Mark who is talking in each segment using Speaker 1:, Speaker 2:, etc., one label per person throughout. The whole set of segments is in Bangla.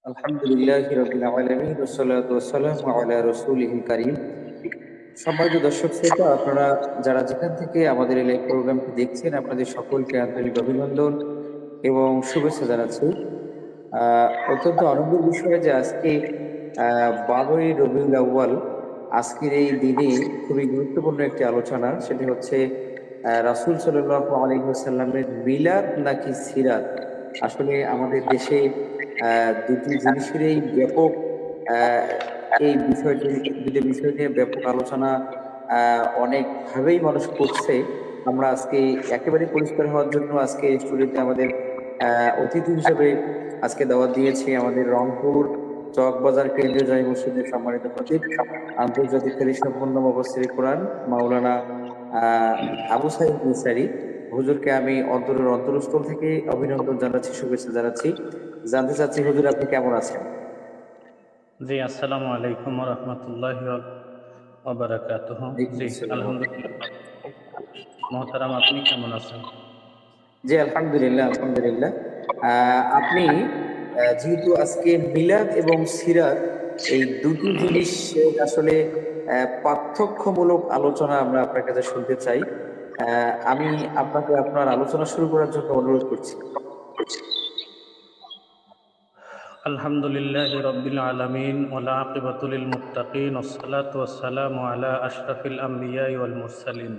Speaker 1: আলহামদুলিল্লাহি রাব্বিল আলামিন ওয়াসসালাতু ওয়াসসালামু আলা রাসূলিহিল কারীম। সম্মানিত দর্শক শ্রোতা, আপনারা যারা যেখান থেকে আমাদের এই লাইভ প্রোগ্রামটি দেখছেন, আপনাদের সকলকে আন্তরিক অভিনন্দন এবং শুভেচ্ছা জানাচ্ছি। অত্যন্ত আনন্দের বিষয় যে আজকে ১২ই রবিউল আউয়াল, আজকের এই দিনে খুবই গুরুত্বপূর্ণ একটি আলোচনা। সেটি হচ্ছে রাসূল সাল্লাল্লাহু আলাইহি ওয়াসাল্লামের মিলাদ নাকি সিরাত। আসলে আমাদের দেশে দুটি জিনিসেরই ব্যাপক আ এই বিষয়টি দুটো বিষয় নিয়ে ব্যাপক আলোচনা অনেকভাবেই মানুষ করছে। আমরা আজকে একেবারে পরিষ্কার হওয়ার জন্য আজকে স্টুডিওতে আমাদের আ অতিথি হিসেবে আজকে দাওয়াত দিয়েছি আমাদের রংপুর চকবাজার কেন্দ্রীয় জামে মসজিদের সম্মানিত খতিব, আন্তর্জাতিক খ্যাতিসম্পন্ন মুফাসসিরে কোরআন মাওলানা আ আবু সাঈদ মিসরি হুজুরকে আমি অন্তরের অন্তরস্থল থেকে অভিনন্দন জানাচ্ছি, শুভেচ্ছা জানাচ্ছি। জানতে চাচ্ছি হুজুর আপনি কেমন আছেন?
Speaker 2: জি, আসসালামু আলাইকুম ওয়া রাহমাতুল্লাহি ওয়া বারাকাতুহু।
Speaker 1: ওয়ালাইকুম
Speaker 2: জি,
Speaker 1: আসসালাম।
Speaker 2: আলহামদুলিল্লাহ। মোহতারাম, আপনি কেমন আছেন?
Speaker 1: জি, আলহামদুলিল্লাহ, আলহামদুলিল্লাহ। আপনি যেহেতু আজকে মিলাদ এবং সিরাত এই দুটি জিনিস আসলে পার্থক্যমূলক আলোচনা আমরা আপনার কাছে শুনতে চাই। আমি আপনাকে আপনার আলোচনা শুরু করার জন্য অনুরোধ করছি।
Speaker 2: আলহামদুলিল্লাহি রাব্বিল আলামিন ওয়াল আকিবাতু লিল মুত্তাকিন ওয়াসসালাতু ওয়াসসালামু আলা আশরাফিল আমবিয়াই ওয়াল মুরসালিন।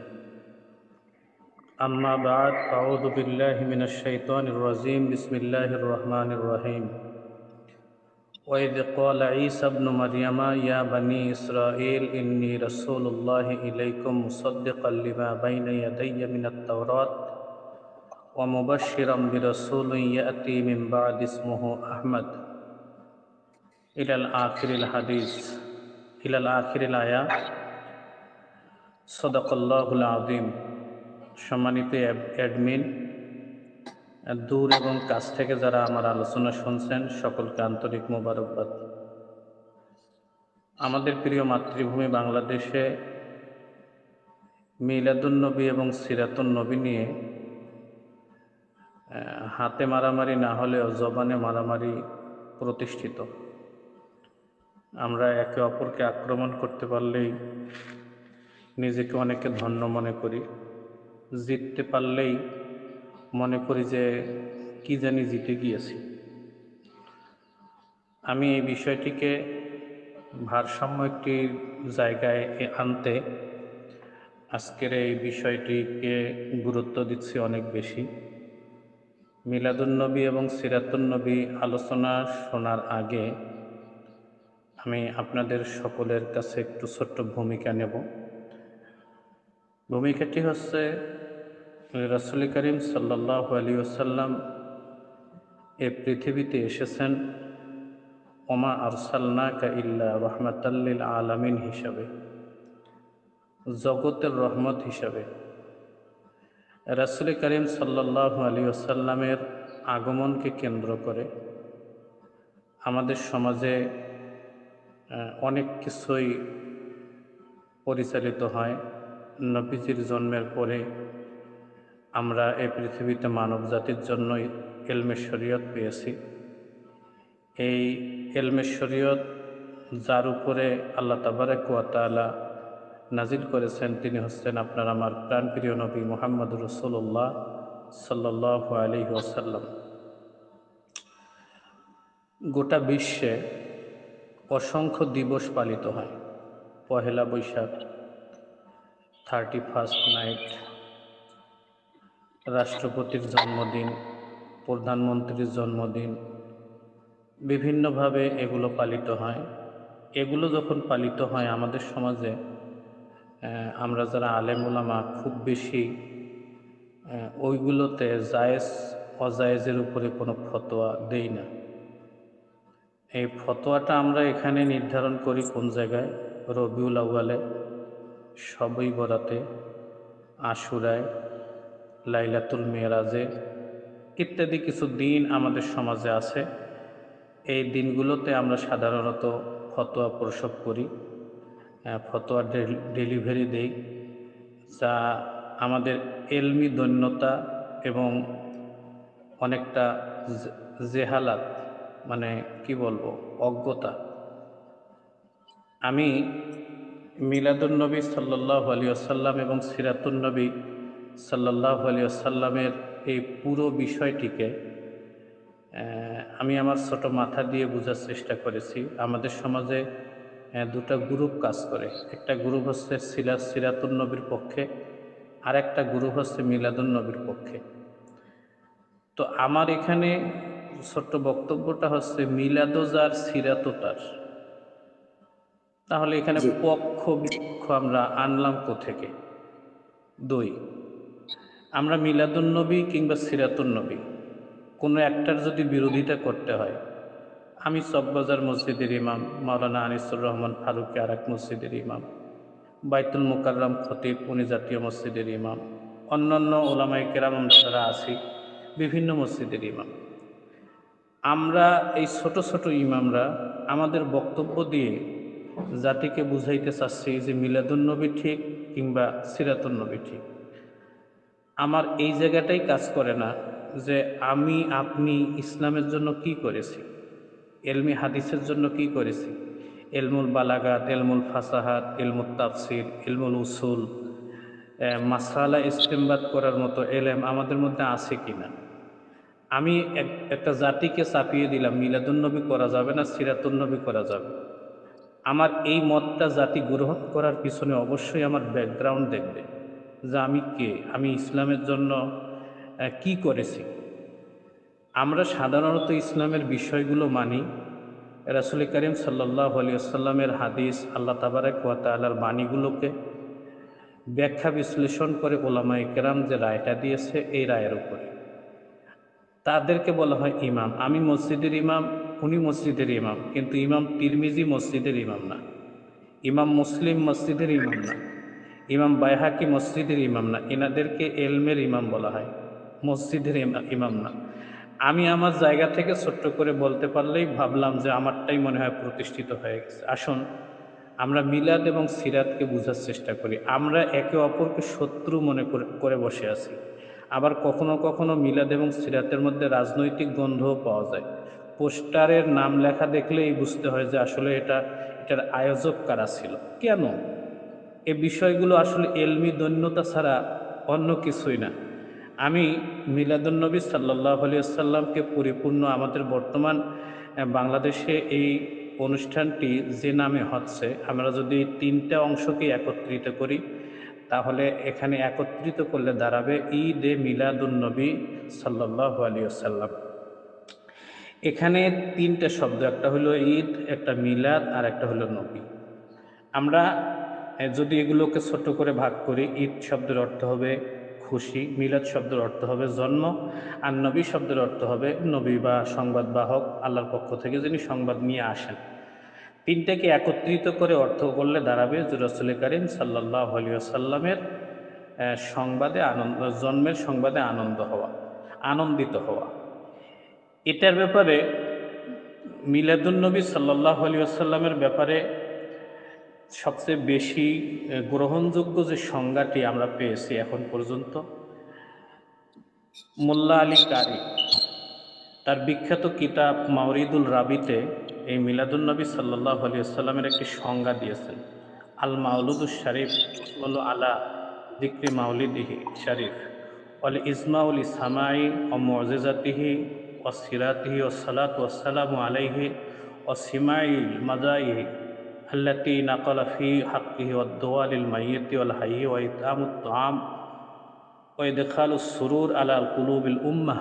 Speaker 2: আম্মা বা'দ, আউযু বিল্লাহি মিনাশ শাইতানির রাজীম। বিসমিল্লাহির রহমানির রহিম। وإذ قال عيسى ابن مريم يا بني إسرائيل إني رسول الله إليكم مصدقا لما بين يدي من التوراة ومبشرا برسول يأتي من بعد اسمه أحمد إلى الآخر الحديث إلى الآخر الآية। صدق الله العظيم। সম্মানিত অ্যাডমিন, দূর এবং কাছ থেকে যারা আমার আলোচনা শুনছেন, সকলকে আন্তরিক মোবারকবাদ। আমাদের প্রিয় মাতৃভূমি বাংলাদেশে মিলাদুন্নবী এবং সিরাতুন্নবী নিয়ে হাতে মারামারি না হলেও জবানে মারামারি প্রতিষ্ঠিত। আমরা একে অপরকে আক্রমণ করতে পারলেই নিজেকে অনেকে ধন্য মনে করি, জিততে পারলেই মনে করি যে কি জানি জিতে গিয়েছি। আমি এই বিষয়টিকে ভারসাম্য একটি জায়গায় আনতে আজকের এই বিষয়টিকে গুরুত্ব দিচ্ছি অনেক বেশি। মিলাদুন্নবী এবং সিরাতুন্নবী আলোচনা শোনার আগে আমি আপনাদের সকলের কাছে একটু ছোট্ট ভূমিকা নেব। ভূমিকাটি হচ্ছে, রাসূল করিম সাল্লাল্লাহু আলাইহি ওয়াসাল্লাম এই পৃথিবীতে এসেছেন ওমা আরসালনাকা ইল্লা রাহমাতাল লিল আলামিন হিসাবে, জগতের রহমত হিসাবে। রাসূল করিম সাল্লাল্লাহু আলাইহি ওয়াসাল্লামের আগমনকে কেন্দ্র করে আমাদের সমাজে অনেক কিছুই পরিচালিত হয়। নবীজির জন্মের পরে আমরা এই পৃথিবীতে মানব জাতির জন্য ইলমে শরীয়ত পেয়েছি। এই ইলমে শরীয়ত যার উপরে আল্লাহ তাবারক ওয়া তাআলা নাজিল করেছেন, তিনি হচ্ছেন আপনার আমার প্রাণপ্রিয় নবী মুহাম্মদুর রাসূলুল্লাহ সাল্লাল্লাহু আলাইহি ওয়াসাল্লাম। গোটা বিশ্বে অসংখ্য দিবস পালিত হয়। পহেলা বৈশাখ, 31st নাইট, রাষ্ট্রপতির জন্মদিন, প্রধানমন্ত্রীর জন্মদিন, বিভিন্নভাবে এগুলো পালিত হয়। এগুলো যখন পালিত হয় আমাদের সমাজে, আমরা যারা আলেম ওলামা খুব বেশি ওইগুলোতে জায়েজ অজায়েজের উপরে কোনো ফতোয়া দেই না। এই ফতোয়াটা আমরা এখানে নির্ধারণ করি কোন জায়গায়? রবিউল আউয়ালে, শবে বরাতে, আশুরায়, লাইলাতুল মেরাজে ইত্যাদি কিছু দিন আমাদের সমাজে আছে। এই দিনগুলোতে আমরা সাধারণত ফতোয়া প্রসব করি, ফতোয়া ডেলিভারি দেই, যা আমাদের এলমি দৈন্যতা এবং অনেকটা জেহালাত, মানে কি বলবো, অজ্ঞতা। আমি মিলাদুন্নবী সাল্লাল্লাহু আলাইহি ওয়াসাল্লাম এবং সিরাতুন্নবী সাল্লাল্লাহু আলাইহি ওয়াসাল্লামের এই পুরো বিষয়টিকে আমি আমার ছোট মাথা দিয়ে বোঝার চেষ্টা করেছি। আমাদের সমাজে দুটো গ্রুপ কাজ করে। একটা গ্রুপ হচ্ছে সিরাতুন্নবীর পক্ষে, আর একটা গ্রুপ হচ্ছে মিলাদুন্নবীর পক্ষে। তো আমার এখানে ছোট্ট বক্তব্যটা হচ্ছে মিলাদও যার, সিরাতও তার। তাহলে এখানে
Speaker 1: জি
Speaker 2: পক্ষ বিপক্ষ আমরা আনলাম কোত্থেকে? 2, আমরা মিলাদুন্নবী কিংবা সিরাতুন্নবী কোনো একটার যদি বিরোধিতা করতে হয়, আমি চকবাজার মসজিদের ইমাম, মাওলানা আনিসুর রহমান ফারুকী আর এক মসজিদের ইমাম, বাইতুল মোকাররম খতিব উনি জাতীয় মসজিদের ইমাম, অন্যান্য ওলামায়ে কেরাম যারা আছি বিভিন্ন মসজিদের ইমাম। আমরা এই ছোট ছোট ইমামরা আমাদের বক্তব্য দিয়ে জাতিকে বুঝাইতে চাচ্ছি যে মিলাদুন্নবী ঠিক কিংবা সিরাতুন্নবী ঠিক। আমার এই জায়গাটাই কাজ করে না যে আমি আপনি ইসলামের জন্য কি করেছি, এলমি হাদিসের জন্য কি করেছি, এলমুল বালাগাত, এলমুল ফাসাহাত, এলমুল তাফসির, এলমুল উসুল, মাসালা ইস্তেমবাদ করার মতো এলেম আমাদের মধ্যে আছে কিনা। আমি একটা জাতিকে চাপিয়ে দিলাম মিলাদুন্নবী করা যাবে না, সিরাতুন্নবী করা যাবে। আমার এই মতটা জাতি গ্রহণ করার পিছনে অবশ্যই আমার ব্যাকগ্রাউন্ড দেখবে যে আমি কে, আমি ইসলামের জন্য কি করেছি। আমরা সাধারণত ইসলামের বিষয়গুলো মানি রাসূল করিম সাল্লাল্লাহু আলাইহি ওয়াসাল্লামের হাদিস, আল্লাহ তাবারক ওয়া তাআলার বাণীগুলোকে ব্যাখ্যা বিশ্লেষণ করে ওলামায়ে কেরাম যে রায়টা দিয়েছে এই রায়ের উপরে তাদেরকে বলা হয় ইমাম। আমি মসজিদের ইমাম, উনি মসজিদের ইমাম, কিন্তু ইমাম তিরমিজি মসজিদের ইমাম না, ইমাম মুসলিম মসজিদের ইমাম না, ইমাম বাইহাকি মসজিদের ইমাম না। এনাদেরকে এলমের ইমাম বলা হয়, মসজিদের ইমাম না। আমি আমার জায়গা থেকে ছোট্ট করে বলতে পারলেই ভাবলাম যে আমারটাই মনে হয় প্রতিষ্ঠিত হয়ে গেছে। আসুন আমরা মিলাদ এবং সিরাতকে বোঝার চেষ্টা করি। আমরা একে অপরকে শত্রু মনে করে বসে আছি। আবার কখনো কখনো মিলাদ এবং সিরাতের মধ্যে রাজনৈতিক গন্ধও পাওয়া যায়। পোস্টারের নাম লেখা দেখলেই বুঝতে হয় যে আসলে এটার আয়োজক কারা ছিল, কেন। এ বিষয়গুলো আসলে এলমি দৈন্যতা ছাড়া অন্য কিছুই না। আমি মিলাদুন্নবী সাল্লাল্লাহু আলাইহি ওয়াসাল্লামকে পরিপূর্ণ আমাদের বর্তমান বাংলাদেশে এই অনুষ্ঠানটি যে নামে হচ্ছে, আমরা যদি তিনটা অংশকে একত্রিত করি তাহলে এখানে একত্রিত করলে দাঁড়াবে ঈদে মিলাদুন্নবী সাল্লাল্লাহু আলাইহি ওয়াসাল্লাম। এখানে তিনটা শব্দ, একটা হলো ঈদ, একটা মিলাদ আর একটা হলো নবী। আমরা যদি এগুলোকে ছোট করে ভাগ করি, ঈদ শব্দের অর্থ হবে খুশি, মিলাদ শব্দের অর্থ হবে জন্ম, আর নবী শব্দের অর্থ হবে নবী বা সংবাদবাহক, আল্লাহর পক্ষ থেকে যিনি সংবাদ নিয়ে আসেন। তিনটাকে একত্রিত করে অর্থ করলে দাঁড়াবে যে রাসূল করিম সাল্লাল্লাহু আলাইহি ওয়াসাল্লামের সংবাদে আনন্দ, জন্মের সংবাদে আনন্দিত হওয়া। এটার ব্যাপারে মিলাদুন্নবী সাল্লাল্লাহু আলাইহি ওয়াসাল্লামের ব্যাপারে সবচেয়ে বেশি গ্রহণযোগ্য যে সংজ্ঞাটি আমরা পেয়েছি এখন পর্যন্ত, মোল্লা আলী কারি তার বিখ্যাত কিতাব মাওরিদুল রাবিতে এই মিলাদুন্নবী সাল্লাল্লাহু আলাইহি ওয়াসাল্লামের একটি সংজ্ঞা দিয়েছেন। আল মাউলুদুশ শরীফ ইসমুল আলা যিকরি মাউলিদিহি শরীফ ওয়াল ইজমাউল সামাই ও মুজিজাতিহি ও সিরাতিহি ও সালাতু ওয়াস সালামু আলাইহি ও সিমাইল মাদাইহি আল্লাতী নাকালা ফি হাক্কিহি ওয়াদ দুআ লিল মাইয়িতি ওয়াল হাইয়্যি ওয়া ইতআমুত তাআম ওয়া ইদখালুস সুরুর আলা কুলুবিল উম্মাহ।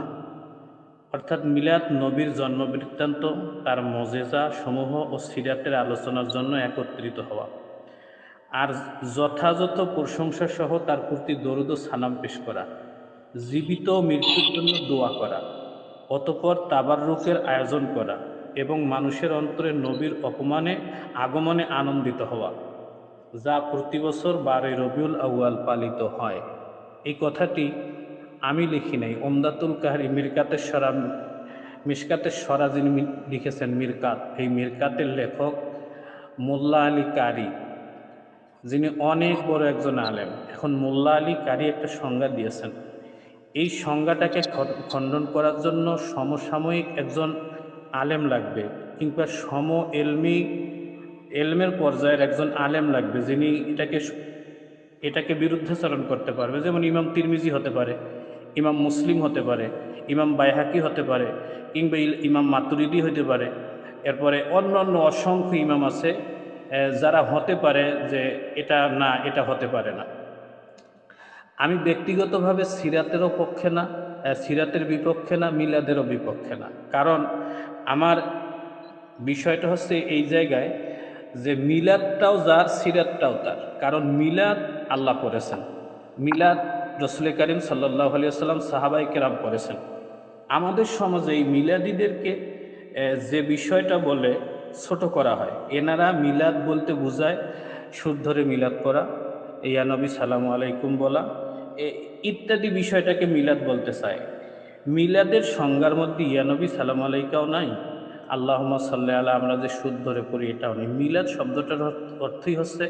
Speaker 2: অর্থাৎ মিলাদ নবীর জন্ম বৃত্তান্ত, তার মজেজা সমূহ ও সিরাতের আলোচনার জন্য একত্রিত হওয়া, আর যথাযথ প্রশংসা সহ তার প্রতি দরুদ ও সালাম পেশ করা, জীবিত মৃত্যুর জন্য দোয়া করা, অতঃপর তাবাররুকের আয়োজন করা এবং মানুষের অন্তরে নবীর আগমনে আনন্দিত হওয়া, যা প্রতি বছর 12 রবিউল আউয়াল পালিত হয়। এই কথাটি আমি লিখি নাই, ওমদাতুল কারি মিশকাতের সরা যিনি লিখেছেন মিরকাত, এই মিরকাতের লেখক মোল্লা আলী কারি, যিনি অনেক বড় একজন আলেম। এখন মোল্লা আলী কারি একটা সংজ্ঞা দিয়েছেন। এই সংজ্ঞাটাকে খণ্ডন করার জন্য সমসাময়িক একজন আলেম লাগবে, কিংবা এলমের পর্যায়ের একজন আলেম লাগবে, যিনি এটাকে বিরুদ্ধাচরণ করতে পারবে। যেমন ইমাম তিরমিজি হতে পারে, ইমাম মুসলিম হতে পারে, ইমাম বাইহাকি হতে পারে, কিংবা ইমাম মাতুরিদি হতে পারে। এরপরে অন্য অন্য অসংখ্য ইমাম আছে যারা হতে পারে যে এটা না, এটা হতে পারে না। আমি ব্যক্তিগতভাবে সিরাতেরও পক্ষে না, সিরাতের বিপক্ষে না, মিলাদেরও বিপক্ষে না। কারণ আমার বিষয়টা হচ্ছে এই জায়গায় যে মিলাদটাও যার, সিরাতটাও তার। কারণ মিলাদ আল্লাহ করেছেন, মিলাদ রসুল করিম সাল্লাল্লাহু আলাইহি ওয়াসাল্লাম সাহাবাই কেরাম করেছেন। আমাদের সমাজে এই মিলাদিদেরকে যে বিষয়টা বলে ছোট করা হয়, এনারা মিলাদ বলতে বোঝায় সুর ধরে মিলাদ করা, ইয়া নবী সালামু আলাইকুম বলা, ইত্যাদি বিষয়টাকে মিলাদ বলতে চায়। মিলাদের সংজ্ঞার মধ্যে ইয়া নবী সালাম আলাইকাও নাই, আল্লাহুম্মা সাল্লি আলা আমরা যে সুদ ধরে পড়ি এটাও নেই। মিলাদ শব্দটার অর্থই হচ্ছে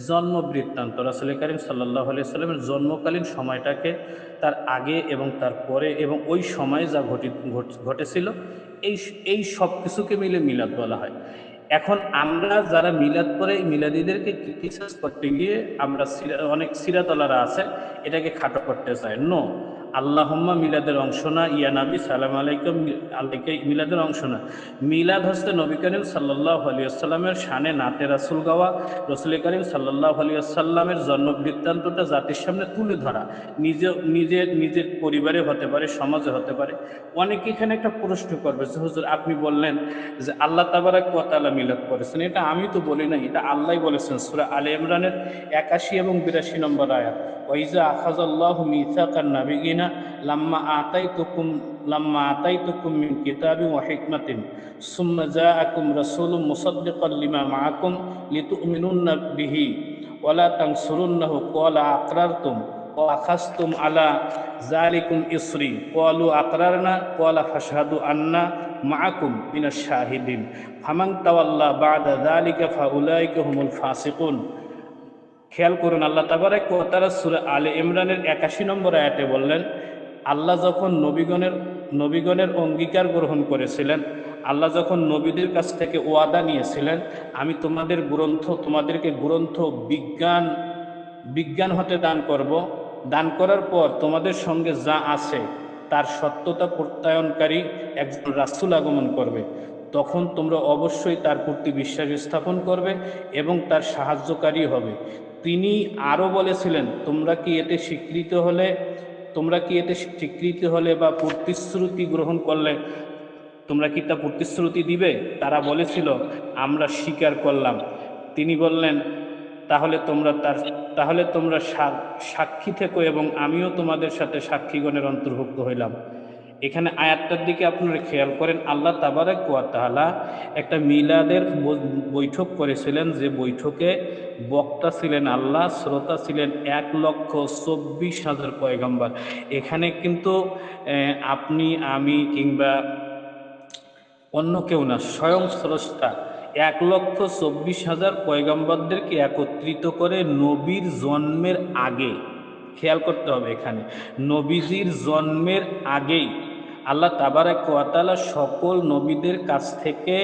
Speaker 2: জন্ম বৃত্তান্ত। রাসূল কারীম সাল্লাল্লাহু আলাইহি সাল্লামের জন্মকালীন সময়টাকে, তার আগে এবং তার পরে এবং ওই সময়ে যা ঘটেছিল, এই এই সব কিছুকে মিলে মিলাদ বলা হয়। এখন আমরা যারা মিলাদ করে মিলাদিদেরকে ক্রিটিসাইজ করতে গিয়ে আমরা অনেক সিরাতলারা আছে এটাকে খাটো করতে চায়। নো, আল্লাহুম্মা মিলাদের অংশ না, ইয়া নবী সালাম আলাইকুম আলাইকা মিলাদের অংশ না। মিলাদ হচ্ছে নবী করিম সাল্লাল্লাহু আলাইহি ওয়াসাল্লামের শানে নাতে রাসূল গাওয়া, রাসূল করিম সাল্লাল্লাহু আলাইহি ওয়াসাল্লামের জন্ম বৃত্তান্তটা জাতির সামনে তুলে ধরা। নিজের পরিবারে হতে পারে, সমাজে হতে পারে। অনেকে এখানে একটা প্রশ্ন করবে যে হুজুর আপনি বললেন যে আল্লাহ তাবারাক ওয়া তাআলা মিলাদ করেছেন, এটা আমি তো বলি নাই, এটা আল্লাহই বলেছেন সূরা আলে ইমরানের 81 এবং 82 নম্বর আয়াত। ওয়াইজা আখাযাল্লাহু মিসাকান নাবিয়িনা লাম্মা আতাইতুকুম মিন কিতাবিন ওয়া হিকমাতিন সুম্মা জাআকুম রাসূলুম মুসাদ্দিকান লিমা মাআকুম লিতু'মিনুন্না বিহি ওয়া লা তানসুরুন্নাহু ক্বালা আকরারতুম ওয়া আখাযতুম আলা যালিকুম ইসরি ক্বালু আকরারনা ক্বালা ফাশহাদু আন্না মাআকুম মিনাশ শাহিদিন ফামান তাওয়াল্লা বা'দা যালিকা ফাউলাইকা হুমুল ফাসিকুন। খেয়াল করুন, আল্লাহ তাবারাক ওয়া তাআলা সূরা আলে ইমরানের 81 নম্বর আয়াতে বললেন, আল্লাহ যখন নবীগণের অঙ্গীকার গ্রহণ করেছিলেন, আল্লাহ যখন নবীদের কাছ থেকে ওয়াদা নিয়েছিলেন, আমি তোমাদেরকে গ্রন্থ বিজ্ঞান হতে দান করব, দান করার পর তোমাদের সঙ্গে যা আছে তার সত্যতা প্রত্যয়নকারী একজন রাসূল আগমন করবে, তখন তোমরা অবশ্যই তার প্রতি বিশ্বাস স্থাপন করবে এবং তার সাহায্যকারী হবে। তিনি আরও বলেছিলেন, তোমরা কি এতে স্বীকৃতি হলে বা প্রতিশ্রুতি গ্রহণ করলে তোমরা কি তা প্রতিশ্রুতি দিবে? তারা বলেছিল, আমরা স্বীকার করলাম। তিনি বললেন, তাহলে তোমরা সাক্ষী থেকো এবং আমিও তোমাদের সাথে সাক্ষীগণের অন্তর্ভুক্ত হইলাম। এখানে আয়াতটার দিকে আপনারা খেয়াল করেন, আল্লাহ তাবারাক ওয়া তাআলা একটা মিলাদের বৈঠক করেছিলেন, যে বৈঠকে বক্তা ছিলেন আল্লাহ, শ্রোতা ছিলেন 1,24,000 পয়গম্বর। এখানে কিন্তু আপনি, আমি কিংবা অন্য কেউ না, স্বয়ং স্রষ্টা 1,24,000 পয়গম্বরদেরকে একত্রিত করে নবীর জন্মের আগে, খেয়াল করতে হবে এখানে, নবীজির জন্মের আগেই আল্লাহ তাবারাক ওয়া তাআলা সকল নবীদের কাছ থেকে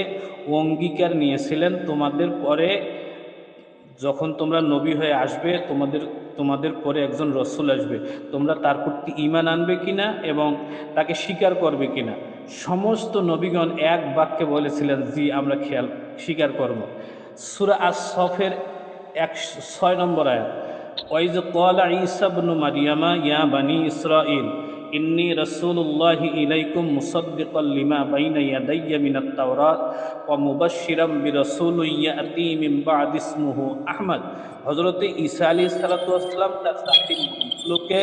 Speaker 2: অঙ্গীকার নিয়েছিলেন, তোমাদের পরে যখন তোমরা নবী হয়ে আসবে, তোমাদের পরে একজন রসুল আসবে, তোমরা তার প্রতি ঈমান আনবে কিনা এবং তাকে স্বীকার করবে কিনা। সমস্ত নবীগণ এক বাক্যে বলেছিলেন, জি আমরা স্বীকার করব। সূরা আস-সফের 106 নম্বর আয়াত, ওয়াইজ ক্বালা ঈসা ইবনু মারইয়ামা ইয়া বানি ইসরাঈল ইন্নী রাসূলুল্লাহি ইলাইকুম মুসাদ্দিকাল লিমা বাইনা ইয়াদাইয়া মিনাত তাওরাত ওয়া মুবাশশিরাম বিরাসূলিন ইয়াতি মিন বা'দি ইসমুহু আহমদ। হযরতে ঈসা আলাইহিস সালাতু ওয়াস সালাম তার লোকে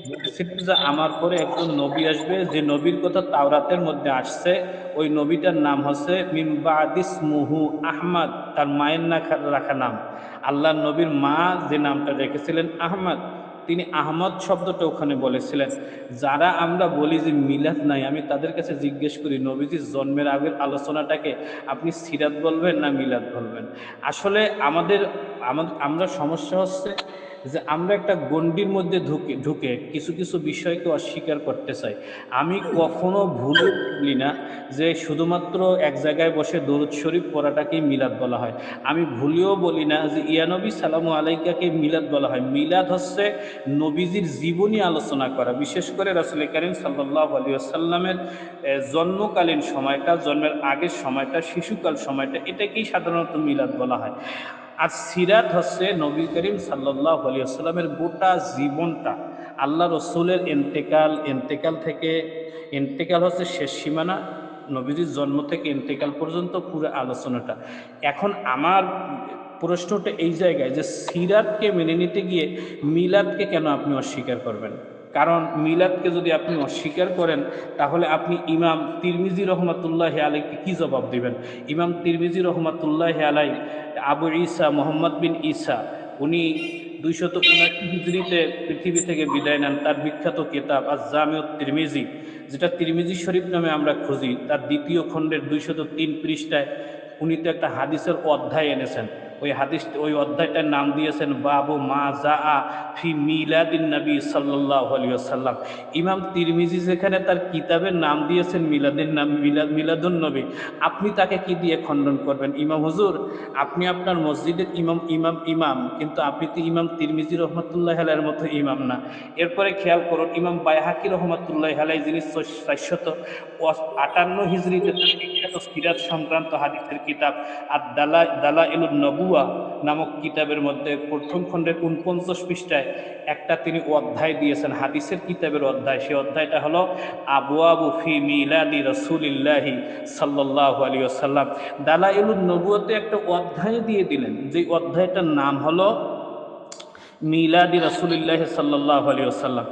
Speaker 2: বলেছিলেন যে আমার পরে একজন নবী আসবে, যে নবীর কথা তাওরাতের মধ্যে আসছে, ওই নবীটার নাম হচ্ছে মিন বা'দি ইসমুহু আহমদ, তার মায়ের রাখা নাম। আল্লাহর নবীর মা যে নামটা রেখেছিলেন আহমদ, তিনি আহমদ শব্দটা ওখানে বলেছিলেন। যারা আমরা বলি যে মিলাদ নাই, আমি তাদের কাছে জিজ্ঞেস করি, নবীজির জন্মের আগের আলোচনাটাকে আপনি সিরাত বলবেন না মিলাদ বলবেন? আসলে আমরা সমস্যা হচ্ছে যে আমরা একটা গণ্ডির মধ্যে ঢুকে ঢুকে কিছু কিছু বিষয়কে অস্বীকার করতে চাই। আমি কখনো ভুলে বলি না যে শুধুমাত্র এক জায়গায় বসে দরুদ শরীফ পড়াটাকেই মিলাদ বলা হয়। আমি ভুলেও বলি না যে ইয়ানবী সালামু আলাইকাকে মিলাদ বলা হয়। মিলাদ হচ্ছে নবীজির জীবনী আলোচনা করা, বিশেষ করে রাসূল কারীম সাল্লাল্লাহু আলাইহি ওয়াসাল্লামের জন্মকালীন সময়টা, জন্মের আগের সময়টা, শিশুকাল সময়টা, এটাকেই সাধারণত মিলাদ বলা হয়। আর সিরাত হচ্ছে নবী করিম সাল্লাল্লাহু আলাইহি ওয়াসাল্লামের গোটা জীবনটা, আল্লাহ রসুলের এন্তেকাল হচ্ছে শেষ সীমানা, নবীজির জন্ম থেকে এন্তেকাল পর্যন্ত পুরো আলোচনাটা। এখন আমার প্রশ্নটা এই জায়গায় যে সিরাতকে মেনে নিতে গিয়ে মিলাদকে কেন আপনি অস্বীকার করবেন? কারণ মিলাদকে যদি আপনি অস্বীকার করেন তাহলে আপনি ইমাম তিরমিজি রহমাতুল্লাহ আলাইকে কি জবাব দিবেন? ইমাম তিরমিজি রহমাতুল্লাহ আলাই, আবু ঈসা মোহাম্মদ বিন ঈসা, উনি 279 হিজরিতে পৃথিবী থেকে বিদায় নেন। তার বিখ্যাত কিতাব আজ জামিউত তিরমিজি, যেটা তিরমিজি শরীফ নামে আমরা খুঁজি, তার দ্বিতীয় খণ্ডের 203 পৃষ্ঠায় উনি তো একটা হাদিসের অধ্যায় এনেছেন। ওই অধ্যায়টার নাম দিয়েছেন বাবু মা জা ফি মিলাদিন নবী সাল্লাল্লাহু আলাইহি ওয়াসাল্লাম। ইমাম তিরমিজি যেখানে তার কিতাবের নাম দিয়েছেন মিলাদুন নবী, আপনি তাকে কি দিয়ে খণ্ডন করবেন? ইমাম হুজুর, আপনি আপনার মসজিদের ইমাম, কিন্তু আপনি তো ইমাম তিরমিজি রহমতুল্লাহ আলাইহির মতো ইমাম না। এরপরে খেয়াল করুন, ইমাম বাইহাকি রহমতুল্লাহ আলাইহি, যিনি 458 হিজরিতে তার বিখ্যাত সিরাত সংক্রান্ত হাদিসের কিতাব আর দালাইলুন নবুয়া নামক কিতাবের মধ্যে প্রথম খণ্ডের 49 পৃষ্ঠায় একটা তিনি অধ্যায় দিয়েছেন, হাদিসের কিতাবের অধ্যায়। সেই অধ্যায়টা হলো আবওয়াবু ফি মিলাদি রাসূলিল্লাহি সাল্লাল্লাহু আলাইহি ওয়াসাল্লাম। দালাইলুন নবুয়াতে একটা অধ্যায় দিয়ে দিলেন, যে অধ্যায়টার নাম হলো মিলাদি রাসূলিল্লাহি সাল্লাল্লাহু আলাইহি ওয়াসাল্লাম।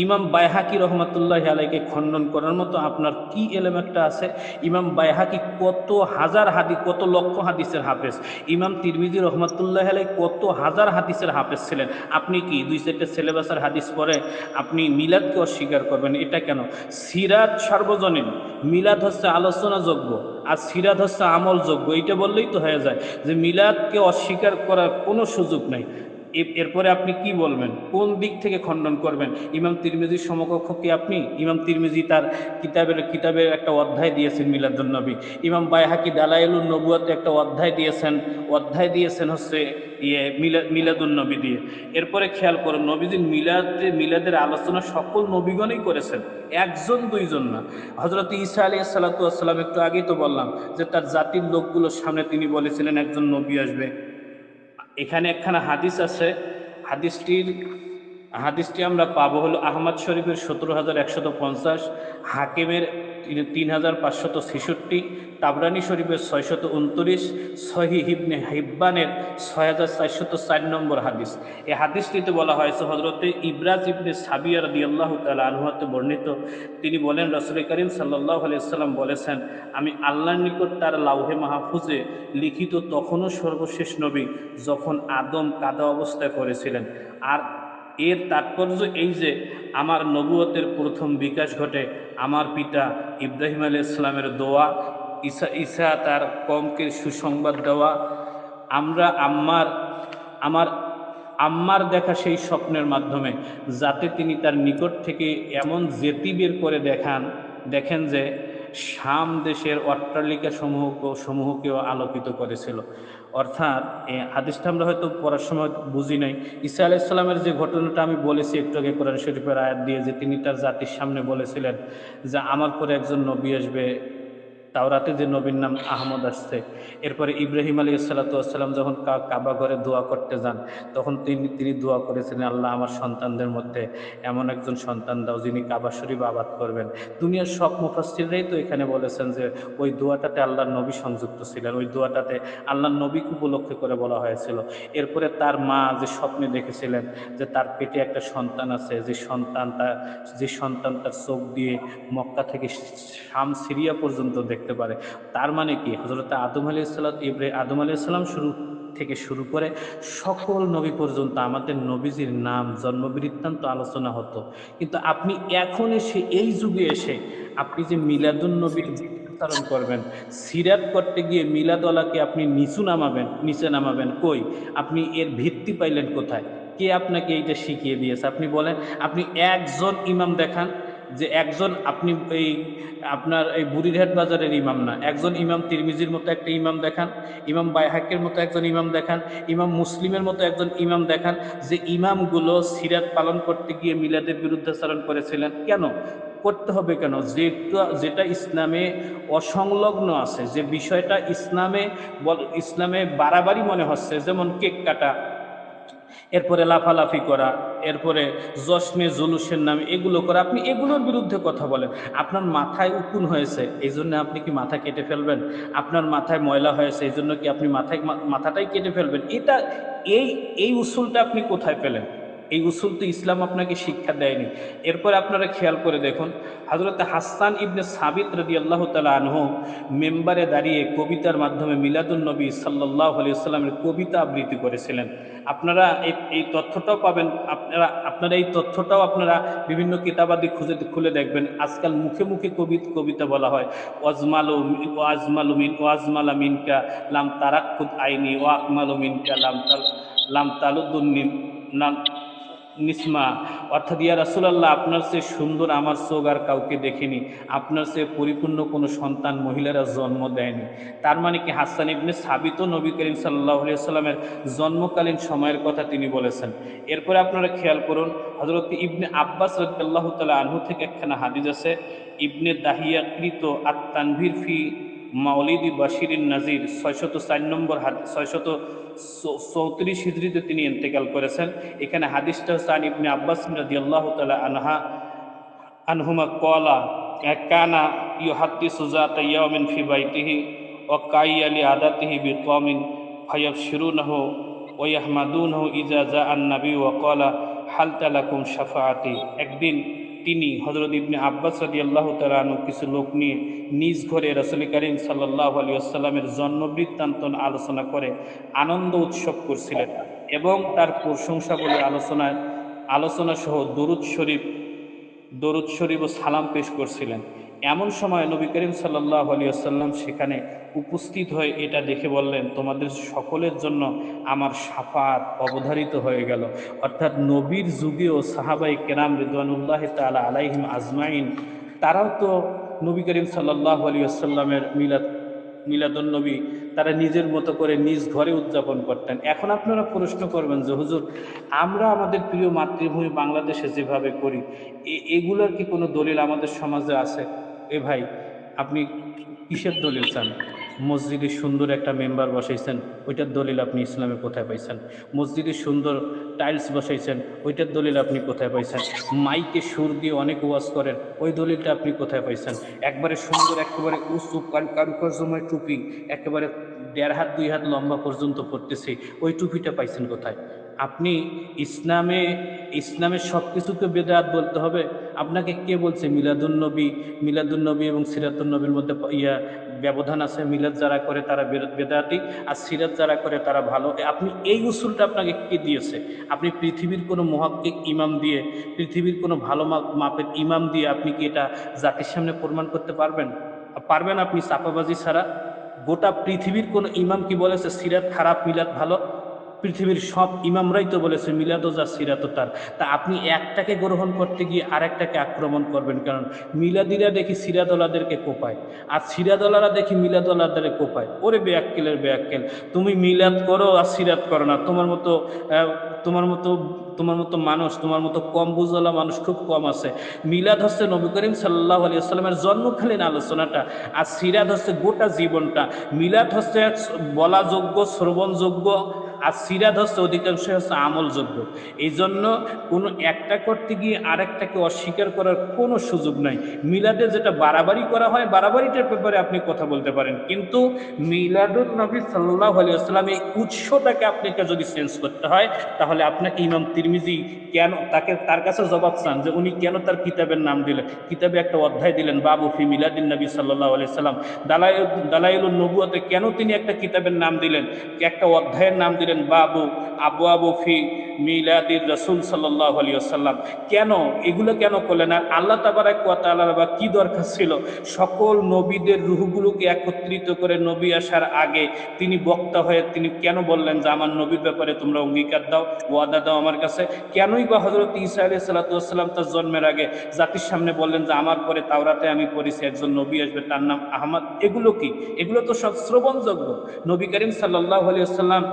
Speaker 2: ইমাম বাইহাকি রহমতুল্লাহ আলাইকে খণ্ডন করার মতো আপনার কি এলেমেন্টটা আছে? ইমাম বাইহাকি কত হাজার হাদিস, কত লক্ষ হাদিসের হাফেজ। ইমাম তিরমিজি রহমতুল্লাহ আলাই কত হাজার হাদিসের হাফেজ ছিলেন। আপনি কি 2-4টা সিলেবাসের হাদিস পড়ে আপনি মিলাদকে অস্বীকার করবেন? এটা কেন? সিরাত সার্বজনীন, মিলাদ হচ্ছে আলোচনাযোগ্য, আর সিরাত হচ্ছে আমলযোগ্য। এইটা বললেই তো হয়ে যায় যে মিলাদকে অস্বীকার করার কোনো সুযোগ নেই। এরপরে আপনি কি বলবেন? কোন দিক থেকে খণ্ডন করবেন? ইমাম তিরমিজির সমকক্ষ কি আপনি? ইমাম তিরমিজি তার কিতাবের একটা অধ্যায় দিয়েছেন মিলাদুন নবী। ইমাম বাইহাকি দালাইলুন নবুয়াতে একটা অধ্যায় দিয়েছেন হচ্ছে মিলাদুন নবী দিয়ে। এরপরে খেয়াল করুন, নবীজির মিলাদের আলোচনা সকল নবীগণই করেছেন, একজন দুইজন না। হযরত ঈসা আলাইহিস সালাতু ওয়াস সালাম, একটু আগেই তো বললাম যে তার জাতির লোকগুলোর সামনে তিনি বলেছিলেন একজন নবী আসবে। এখানে একখানা হাদিস আছে, হাদিসটি আমরা পাবো হলো আহমদ শরীফের 17,150, হাকিমের 3,566, তাবরানি শরীফের 629, সহিহ ইবনে হিব্বানের 6,404 নম্বর হাদিস। এই হাদিসটিতে বলা হয়েছে হযরতে ইব্রাজ ইবনে সাবিয়া রাদিয়াল্লাহু তাআলা আনহু হতে বর্ণিত, তিনি বলেন রাসূল কারীম সাল্লাল্লাহু আলাইহি ওয়াসাল্লাম বলেছেন, আমি আল্লাহর নিকট তার লাউহে মাহফুজে লিখিত তখনও সর্বশেষ নবী যখন আদম কাদা অবস্থায় পড়েছিলেন। আর এর তাৎপর্য এই যে আমার নবুয়তের প্রথম বিকাশ ঘটে আমার পিতা ইব্রাহিম আলাইহিস সালামের দোয়া, ঈসা তার কওমকে সুসংবাদ দেওয়া, আমার আম্মার দেখা সেই স্বপ্নের মাধ্যমে, যাতে তিনি তার নিকট থেকে এমন জেতি বের করে দেখেন যে শাম দেশের অট্টালিকা সমূহকেও আলোকিত করেছিল। অর্থাৎ এই হাদিসটা আমরা হয়তো পড়ার সময় বুঝি নাই। ঈসা আলাইহিস সালামের যে ঘটনাটা আমি বলেছি একটু আগে কোরআন শরীফের আয়াত দিয়ে, যে তিনি তার জাতির সামনে বলেছিলেন যে আমার পরে একজন নবী আসবে, তাওরাতে যে নবীর নাম আহমদ আসছে। এরপরে ইব্রাহিম আলাইহিস সালাতু ওয়াস সালাম যখন কাবা ঘরে দোয়া করতে যান, তখন তিনি দোয়া করেছিলেন, আল্লাহ আমার সন্তানদের মধ্যে এমন একজন সন্তান দাও যিনি কাবা শরীফ আবাদ করবেন। দুনিয়ার সব মুফাসসিররাই তো এখানে বলেছেন যে ওই দোয়াটাতে আল্লাহর নবী সংযুক্ত ছিলেন, ওই দোয়াটাতে আল্লাহর নবীকে উপলক্ষে করে বলা হয়েছিল। এরপরে তার মা যে স্বপ্নে দেখেছিলেন যে তার পেটে একটা সন্তান আছে, যে সন্তান তার চোখ দিয়ে মক্কা থেকে শাম সিরিয়া পর্যন্ত দেখতে পারে। তার মানে কি, হযরত আদম আলাইহিস সালাম শুরু করে সকল নবী পর্যন্ত আমাদের নবীজির নাম, জন্মবৃত্তান্ত আলোচনা হতো। কিন্তু আপনি এখন এসে, এই যুগে এসে আপনি যে মিলাদুন নবীর উচ্চারণ করবেন। সিরাত করতে গিয়ে মিলাদওয়ালাকে আপনি নিচে নামাবেন কই? আপনি এর ভিত্তি পাইলেন কোথায়? কে আপনাকে এইটা শিখিয়ে দিয়েছে? আপনি বলেন, আপনি একজন ইমাম দেখান, যে একজন আপনি এই আপনার এই বুড়িরহাট বাজারের ইমাম না, একজন ইমাম তিরমিজির মতো একটা ইমাম দেখান, ইমাম বাইহাকের মতো একজন ইমাম দেখান, ইমাম মুসলিমের মতো একজন ইমাম দেখান, যে ইমামগুলো সিরাত পালন করতে গিয়ে মিলাদের বিরুদ্ধাচরণ করেছিলেন। কেন করতে হবে? কেন? যেটা ইসলামে অসংলগ্ন আছে, যে বিষয়টা ইসলামে বাড়াবাড়ি মনে হচ্ছে, যেমন কেক কাটা, এরপরে লাফালাফি করা, এরপরে জশ্নে জুলুসের নামে এগুলো করা, আপনি এগুলোর বিরুদ্ধে কথা বলেন। আপনার মাথায় উকুন হয়েছে এই জন্য আপনি কি মাথা কেটে ফেলবেন? আপনার মাথায় ময়লা হয়েছে এই জন্য কি আপনি মাথাটাই কেটে ফেলবেন? এই এই উসুলটা আপনি কোথায় পেলেন? এই উসুল তো ইসলাম আপনাকে শিক্ষা দেয়নি। এরপরে আপনারা খেয়াল করে দেখুন, হযরত হাসান ইবনে সাবিত রাদিয়াল্লাহু তাআলা আনহু মেম্বারে দাঁড়িয়ে কবিতার মাধ্যমে মিলাদুন নবী সাল্লাল্লাহু আলাইহি ওয়াসাল্লামের কবিতা আবৃত্তি করেছিলেন। আপনারা এই তথ্যটাও পাবেন, এই তথ্যটাও আপনারা বিভিন্ন কিতাবাদি খুলে দেখবেন। আজকাল মুখে মুখে কবিতা বলা হয়, ওয়াজমালু মিনকা লাম তারাক্কুদ আইনি ওয়া আকমালু মিনকা লাম তালুদ্দুন নিসমা। অর্থাৎ ইয়া রাসূলুল্লাহ, আপনার চেয়ে সুন্দর আমার চোখ আর কাউকে দেখিনি, আপনার চেয়ে পরিপূর্ণ কোনো সন্তান মহিলারা জন্ম দেয়নি। তার মানে কি হাসান ইবনে সাবিত নবী করিম সাল্লাল্লাহু আলাইহি ওয়াসাল্লামের জন্মকালীন সময়ের কথা তিনি বলেছেন। এরপরে আপনারা খেয়াল করুন, হযরত ইবনে আব্বাস রাদিয়াল্লাহু তাআলা আনহু থেকে একখানা হাদিস আছে, ইবনে দাহিয়া কৃত আত-তানভীর ফি মাওলিদি বাশিরিন নাজির 604 নম্বর 634 হিজরিতে তিনি ইন্তেকাল করেছেন। এখানে হাদিসটা হচ্ছে আন ইবনে আব্বাস রাদিয়াল্লাহু তাআলা আনহুমা ক্বালা কানা ইউহাদ্দিসু যাতা ইয়াওমিন ফি বাইতিহি ওয়া কাইয়া লি আদাতিহি বিকওমিন ফায়াবশিরুনাহু ওয়া ইয়াহমাদুনাহু ইজা জাআন নবী ওয়া ক্বালা হাল তালাকুম শাফাআতি। একদিন তিনি হযরত ইবনে আব্বাস রাদিয়াল্লাহু তাআলা আনহু কিছু লোক নিয়ে নিজ ঘরে রাসূল করিম সাল্লাল্লাহু আলাইহি ওয়াসাল্লামের জন্ম বৃত্তান্ত আলোচনা করে আনন্দ উৎসব করছিলেন এবং তার প্রশংসা বলে আলোচনা সহ দরুদ শরীফ ও সালাম পেশ করছিলেন। এমন সময় নবী করিম সাল্লাল্লাহু আলাইহি ওয়াসাল্লাম সেখানে উপস্থিত হয়ে এটা দেখে বললেন, তোমাদের সকলের জন্য আমার শাফাত অবধারিত হয়ে গেল। অর্থাৎ নবীর যুগেও সাহাবায়ে কেরাম রিদওয়ানুল্লাহি তাআলা আলাইহিম আজমাইন, তারাও তো নবী করিম সাল্লাল্লাহু আলাইহি ওয়াসাল্লামের মিলাদুন নবী তারা নিজের মতো করে নিজ ঘরে উদযাপন করতেন। এখন আপনারা প্রশ্ন করবেন যে হুজুর, আমরা আমাদের প্রিয় মাতৃভূমি বাংলাদেশে যেভাবে করি, এগুলোর কি কোনো দলিল আমাদের সমাজে আছে? এ ভাই, আপনি কিসের দলিল চান? মসজিদে সুন্দর একটা মেম্বার বসাইছেন, ওইটার দলিল আপনি ইসলামে কোথায় পাইছেন? মসজিদে সুন্দর টাইলস বসাইছেন, ওইটার দলিল আপনি কোথায় পাইছেন? মাইকে সুর দিয়ে অনেক ওয়াজ করেন, ওই দলিলটা আপনি কোথায় পাইছেন? একবারে সুন্দর, একেবারে উঁচু কারুকার্যময় টুপি, একেবারে 1.5 হাত 2 হাত লম্বা পর্যন্ত পড়তেছে, ওই টুপিটা পাইছেন কোথায়? আপনি ইসলামের সব কিছুকে বেদাত বলতে হবে? আপনাকে কে বলছে মিলাদুন নবী এবং সিরাতুন নবীর মধ্যে ব্যবধান আছে? মিলাদ যারা করে তারা বেদাতি, আর সিরাত যারা করে তারা ভালো। আপনি এই উসুলটা আপনাকে কে দিয়েছে? আপনি পৃথিবীর কোনো মুহাক্কিক ইমাম দিয়ে, পৃথিবীর কোনো ভালো মাপের ইমাম দিয়ে আপনি কি এটা জাতির সামনে প্রমাণ করতে পারবেন? আপনি চাপাবাজি ছাড়া? গোটা পৃথিবীর কোনো ইমাম কি বলেছে সিরাত খারাপ মিলাদ ভালো? পৃথিবীর সব ইমামরাই তো বলেছে মিলাদও যা সিরাতও তার। তা আপনি একটাকে গ্রহণ করতে গিয়ে আরেকটাকে আক্রমণ করবেন? কারণ মিলাদিরা দেখি সিরাদওয়ালাদেরকে কোপায়, আর সিরাদওয়ালারা দেখি মিলাদওয়ালাদের কোপায়। ওরে বেয়াক্কেলের বেয়াক্কেল, তুমি মিলাদ করো আর সিরাত করো না। তোমার মতো মানুষ, তোমার মতো কম বুঝওয়ালা মানুষ খুব কম আছে। মিলাদ হচ্ছে নবী করিম সাল্লাল্লাহু আলাইহি ওয়াসাল্লামের জন্মকালীন আলোচনাটা, আর সিরাত হচ্ছে গোটা জীবনটা। মিলাদ হচ্ছে বলা যোগ্য, শ্রবণযোগ্য, আর সিরাত হচ্ছে অধিকাংশ হচ্ছে আমলযোগ্য। এই জন্য কোনো একটা করতে গিয়ে আরেকটাকে অস্বীকার করার কোনো সুযোগ নাই। মিলাদে যেটা বাড়াবাড়ি করা হয়, বাড়াবাড়িটার ব্যাপারে আপনি কথা বলতে পারেন, কিন্তু মিলাদুন নবী সাল্লাল্লাহু আলাইহি ওয়াসাল্লাম এই উৎসটাকে আপনাকে যদি চেঞ্জ করতে হয়, তাহলে আপনাকে ইমাম তিরমিজি কেন তার কাছে জবাব চান যে উনি কেন তার কিতাবের নাম দিলেন। কিতাবে একটা অধ্যায় দিলেন বাবু ফি মিলাদিন নবী সাল্লাল্লাহু আলাইহি সাল্লাম। দালাইলুন নবুয়তে কেন তিনি একটা কিতাবের নাম দিলেন, একটা অধ্যায়ের নাম দিলেন বাবু আবু ফি মিলাদির রাসূল সাল্লাল্লাহু আলাইহি ওয়াসাল্লাম। কেন এগুলো কেন করলেন? আর আল্লাহ তাবারাক ওয়া তাআলার বা কি দরকার ছিল সকল নবীদের রূহগুলোকে একত্রিত করে নবী আসার আগে তিনি বক্তা হয়ে তিনি কেন বললেন যে আমার নবীর ব্যাপারে তোমরা অঙ্গীকার দাও, ওয়াদা দাও আমার কাছে? কেনই বা হযরত ঈসা আলাইহিস সালাতু ওয়াস সালাম তার জন্মের আগে জাতির সামনে বললেন যে আমার পরে তাওরাতে আমি পড়েছি একজন নবী আসবে তার নাম আহমদ? এগুলো কি? এগুলো তো সব শ্রবণযোগ্য। নবী করিম সাল্লাল্লাহু আলাইহি ওয়াসাল্লাম